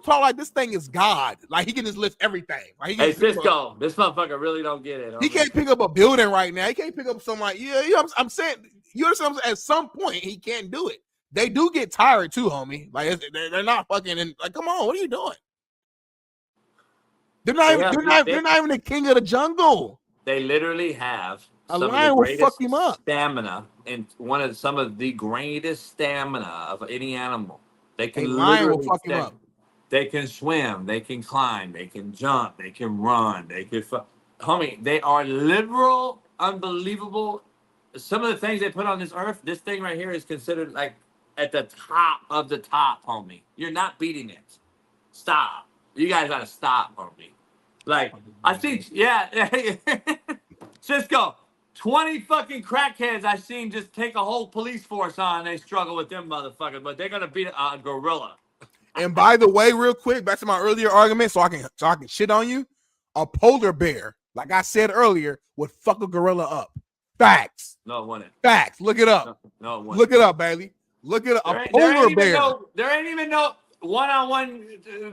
like this thing is God. Like he can just lift everything. Like hey, Cisco, this motherfucker really don't get it. He can't pick up a building right now. He can't pick up something like I'm saying. You understand? At some point, he can't do it. They do get tired too, homie. Like they're not fucking. Like, come on, what are you doing? They're not even the king of the jungle. They literally have a lion will fuck him up. Stamina and some of the greatest stamina of any animal. They can lion will fuck him up. They can swim. They can climb. They can jump. They can run. They can homie. They are liberal, unbelievable. Some of the things they put on this earth. This thing right here is considered like at the top of the top, homie. You're not beating it. Stop. You guys gotta stop, homie. Like, I think, yeah. Cisco, 20 fucking crackheads I seen just take a whole police force on and they struggle with them motherfuckers, but they're gonna beat a gorilla. And by the way, real quick, back to my earlier argument, so I can shit on you. A polar bear, like I said earlier, would fuck a gorilla up. Facts. No, it wouldn't. Facts. Look it up. No, it wouldn't. Look it up, baby. Look it up. A polar bear. There ain't even no one-on-one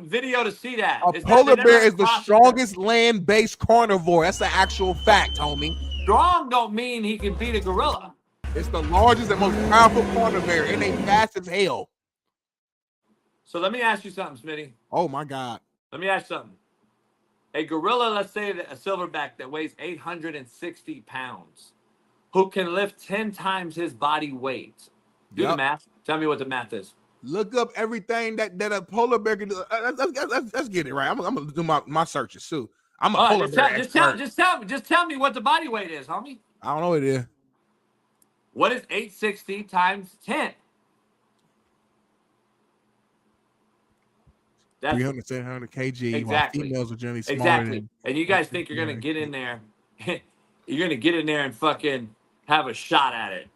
video to see that. A polar bear is the strongest land-based carnivore. That's the actual fact, homie. Strong don't mean he can beat a gorilla. It's the largest and most powerful carnivore, and they fast as hell. So let me ask you something, Smitty. Oh my God. Let me ask you something. A gorilla, let's say a silverback that weighs 860 pounds, who can lift 10 times his body weight. Do the math. Tell me what the math is. Look up everything that a polar bear can do. Let's get it right. I'm gonna do my searches too. I'm a polar bear expert. Just tell me what the body weight is, homie. I don't know what it is. What is 860 times 10? That's 300 kg. Exactly. Females are generally smaller. Exactly. And you guys think you're gonna get in there? You're gonna get in there and fucking have a shot at it.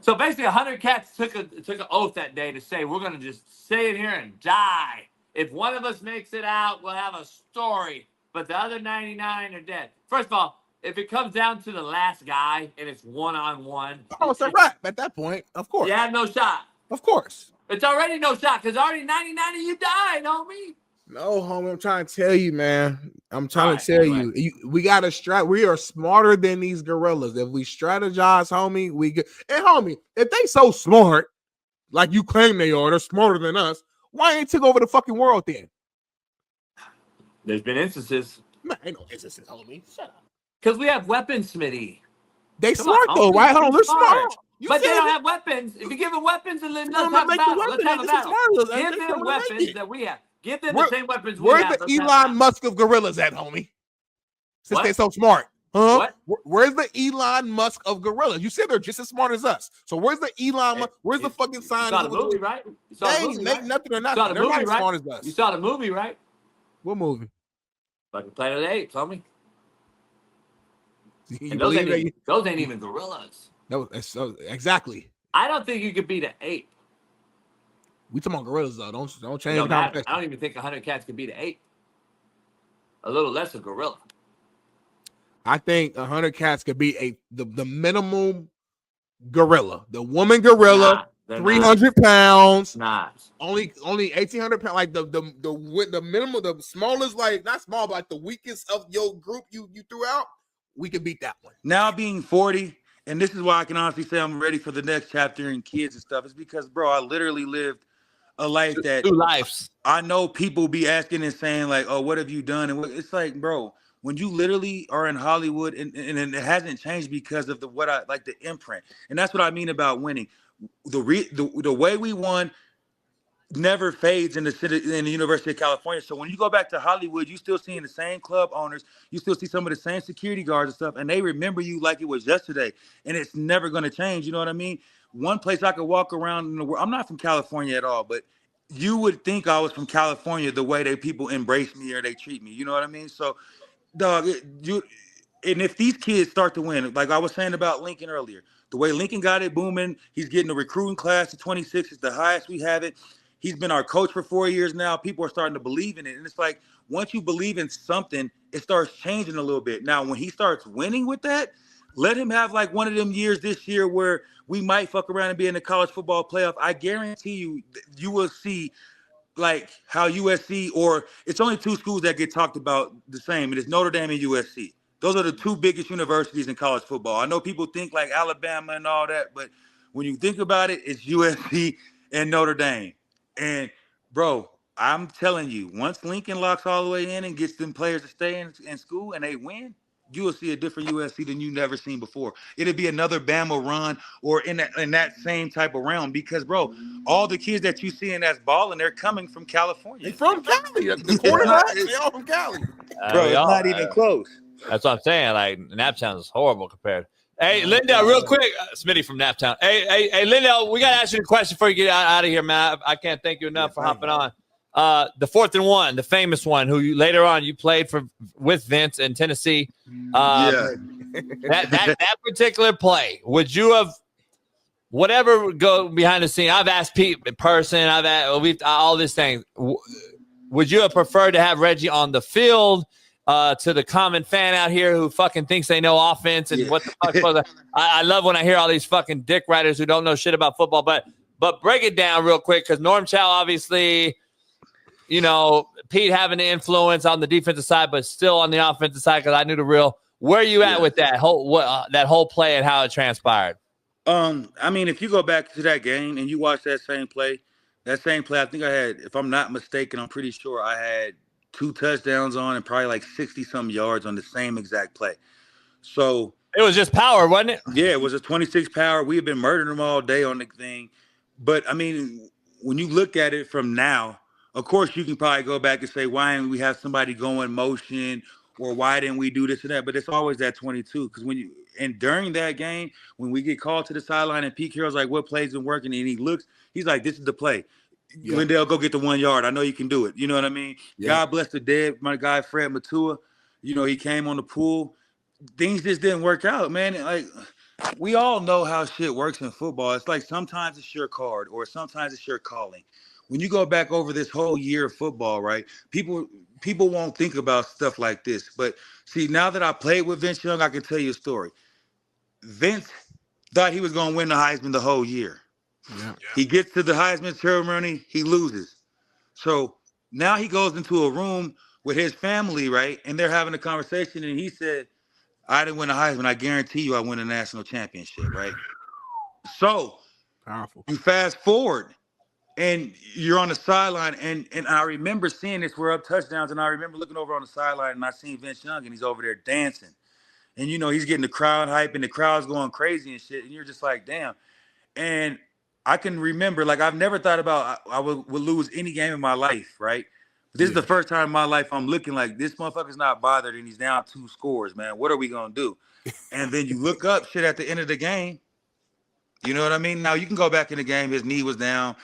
So basically, 100 cats took an oath that day to say, we're going to just stay in here and die. If one of us makes it out, we'll have a story. But the other 99 are dead. First of all, if it comes down to the last guy and it's one-on-one. Oh, it's a wrap at that point. Of course. You have no shot. Of course. It's already no shot because already 99 of you died, homie. No, homie, I'm trying to tell you, man. I'm trying to tell you. We got to strat. We are smarter than these gorillas. If we strategize, homie, we get. And homie, if they so smart, like you claim they are, they're smarter than us. Why ain't took over the fucking world then? There's been instances. Man, ain't no instances, homie. Shut up. Because we have weapons, Smitty. They smart though, right? Hold on, they're smart. But they don't have weapons. If you give them weapons, and then let's have a battle. Let's have a battle. Give them weapons that we have. Give them the same weapons we have. Where's the Elon Musk of gorillas at, homie? Since they're so smart. Huh? What? Where's the Elon Musk of gorillas? You said they're just as smart as us. So where's the Elon Musk? Where's the fucking sign? You saw the movie, right? They ain't make nothing or nothing. They're not as smart as us. You saw the movie, right? What movie? Fucking Planet of the Apes, homie. And those ain't even gorillas. No, exactly. I don't think you could beat an ape. We talking about gorillas though. Don't change the conversation. I don't even think 100 cats could beat an ape. a little less a gorilla. I think 100 cats could be the minimum gorilla. The woman gorilla, 300 pounds. Only 1,800 pounds. Like the minimum, the smallest, like not small, but like the weakest of your group you threw out. We can beat that one. Now being 40, and this is why I can honestly say I'm ready for the next chapter in kids and stuff. Is because, bro, I literally lived a life that 2 lives. I know people be asking and saying like, "Oh, what have you done?" And it's like, bro, when you literally are in Hollywood, and it hasn't changed because of the imprint, and that's what I mean about winning. The way we won never fades in the University of California. So when you go back to Hollywood, you still seeing the same club owners, you still see some of the same security guards and stuff, and they remember you like it was yesterday, and it's never going to change. You know what I mean? One place I could walk around in the world. I'm not from California at all, but you would think I was from California the way that people embrace me or they treat me. You know what I mean? So, dog, and if these kids start to win, like I was saying about Lincoln earlier, the way Lincoln got it booming, he's getting a recruiting class to 26. It's the highest we have it. He's been our coach for 4 years now. People are starting to believe in it. And it's like, once you believe in something, it starts changing a little bit. Now, when he starts winning with that, let him have like one of them years this year where we might fuck around and be in the college football playoff. I guarantee you, you will see like how USC, or it's only 2 schools that get talked about the same. It is Notre Dame and USC. Those are the 2 biggest universities in college football. I know people think like Alabama and all that, but when you think about it, it's USC and Notre Dame. And, bro, I'm telling you, once Lincoln locks all the way in and gets them players to stay in school and they win, you will see a different USC than you've never seen before. It'll be another Bama run or in that same type of realm because, bro, all the kids that you see in that's balling, they're coming from California. They from Cali. The quarterbacks, they all from Cali. Bro, it's not even close. That's what I'm saying. Like, Naptown is horrible compared. Hey, Lindell, real quick. Smitty from Naptown. Hey, Lindell, we got to ask you a question before you get out of here, man. I can't thank you enough for hopping on. The 4th and 1, the famous one, who later on you played with Vince in Tennessee. That particular play, would you have, whatever go behind the scene? I've asked Pete in person. We've all these things. Would you have preferred to have Reggie on the field? To the common fan out here who fucking thinks they know offense and what the fuck. I love when I hear all these fucking dick writers who don't know shit about football. But break it down real quick because Norm Chow, obviously, you know, Pete having the influence on the defensive side, but still on the offensive side because I knew the real. Where are you at with that whole play and how it transpired? I mean, if you go back to that game and you watch that same play, I think I had, if I'm not mistaken, I'm pretty sure I had 2 touchdowns on and probably like 60-some yards on the same exact play. So it was just power, wasn't it? Yeah, it was a 26 power. We have been murdering them all day on the thing. But I mean, when you look at it from now, of course you can probably go back and say, why didn't we have somebody go in motion or why didn't we do this and that? But it's always that 22. Because during that game, when we get called to the sideline and Pete Carroll's like, what plays been working? And he looks, he's like, this is the play. Yeah. Lindell, go get the 1 yard. I know you can do it. You know what I mean? Yeah. God bless the dead. My guy, Fred Matua, you know, he came on the pool. Things just didn't work out, man. Like, we all know how shit works in football. It's like sometimes it's your card or sometimes it's your calling. When you go back over this whole year of football, right, people won't think about stuff like this. But, see, now that I played with Vince Young, I can tell you a story. Vince thought he was going to win the Heisman the whole year. Yeah. He gets to the Heisman ceremony, he loses. So now he goes into a room with his family, right? And they're having a conversation, and he said, I didn't win the Heisman. I guarantee you I win a national championship, right? So powerful. You fast forward, and you're on the sideline, and I remember seeing this. We're up touchdowns, and I remember looking over on the sideline, and I seen Vince Young, and he's over there dancing. And, you know, he's getting the crowd hype, and the crowd's going crazy and shit, and you're just like, damn. And I can remember, like, I've never thought about I would lose any game in my life, right? But this is the first time in my life I'm looking like this motherfucker's not bothered and he's down 2 scores, man. What are we going to do? And then you look up shit at the end of the game. You know what I mean? Now, you can go back in the game. His knee was down,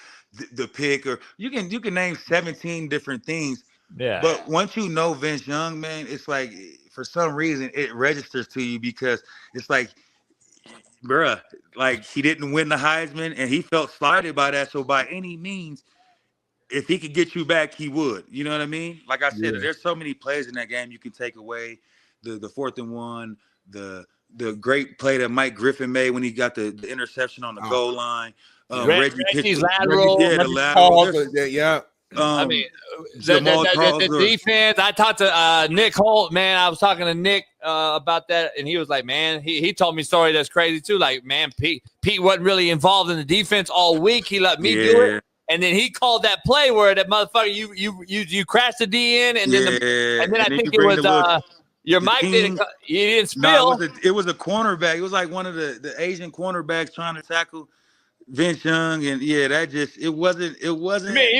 the pick, or you can name 17 different things. Yeah. But once you know Vince Young, man, it's like for some reason it registers to you because it's like, bruh, like he didn't win the Heisman and he felt slighted by that. So by any means, if he could get you back, he would. You know what I mean? Like I said, there's so many plays in that game you can take away. The 4th and 1, the great play that Mike Griffin made when he got the interception on the goal line. Reggie's lateral. The lateral. I mean, the defense. I talked to Nick Holt, man. I was talking to Nick about that, and he was like, man, he told me a story that's crazy too. Like, man, Pete wasn't really involved in the defense all week. He let me do it. And then he called that play where that motherfucker you crashed the D in, and then I think it was your mic didn't spill. No, it was a cornerback. It was like one of the Asian cornerbacks trying to tackle Vince Young, and it wasn't. You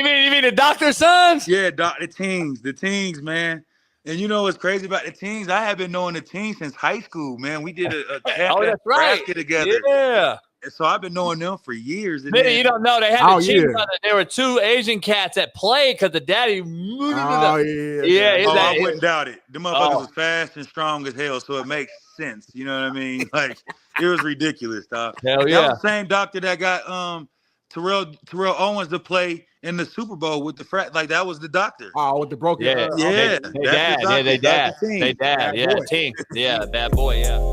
mean the doctor's sons? Yeah, the teams, man. And you know what's crazy about the teams? I have been knowing the teams since high school, man. We did a camp at Nebraska together. Yeah. So I've been knowing them for years. Smitty, you don't know. They had a cheat brother. There were 2 Asian cats that played because the daddy. I wouldn't doubt it. The motherfuckers was fast and strong as hell, so it makes sense. You know what I mean? Like, it was ridiculous, dog. Hell yeah. That was the same doctor that got Terrell Owens to play in the Super Bowl with the frat. Like, that was the doctor. Oh, with the broken. They dad. Yeah, bad boy. Yeah.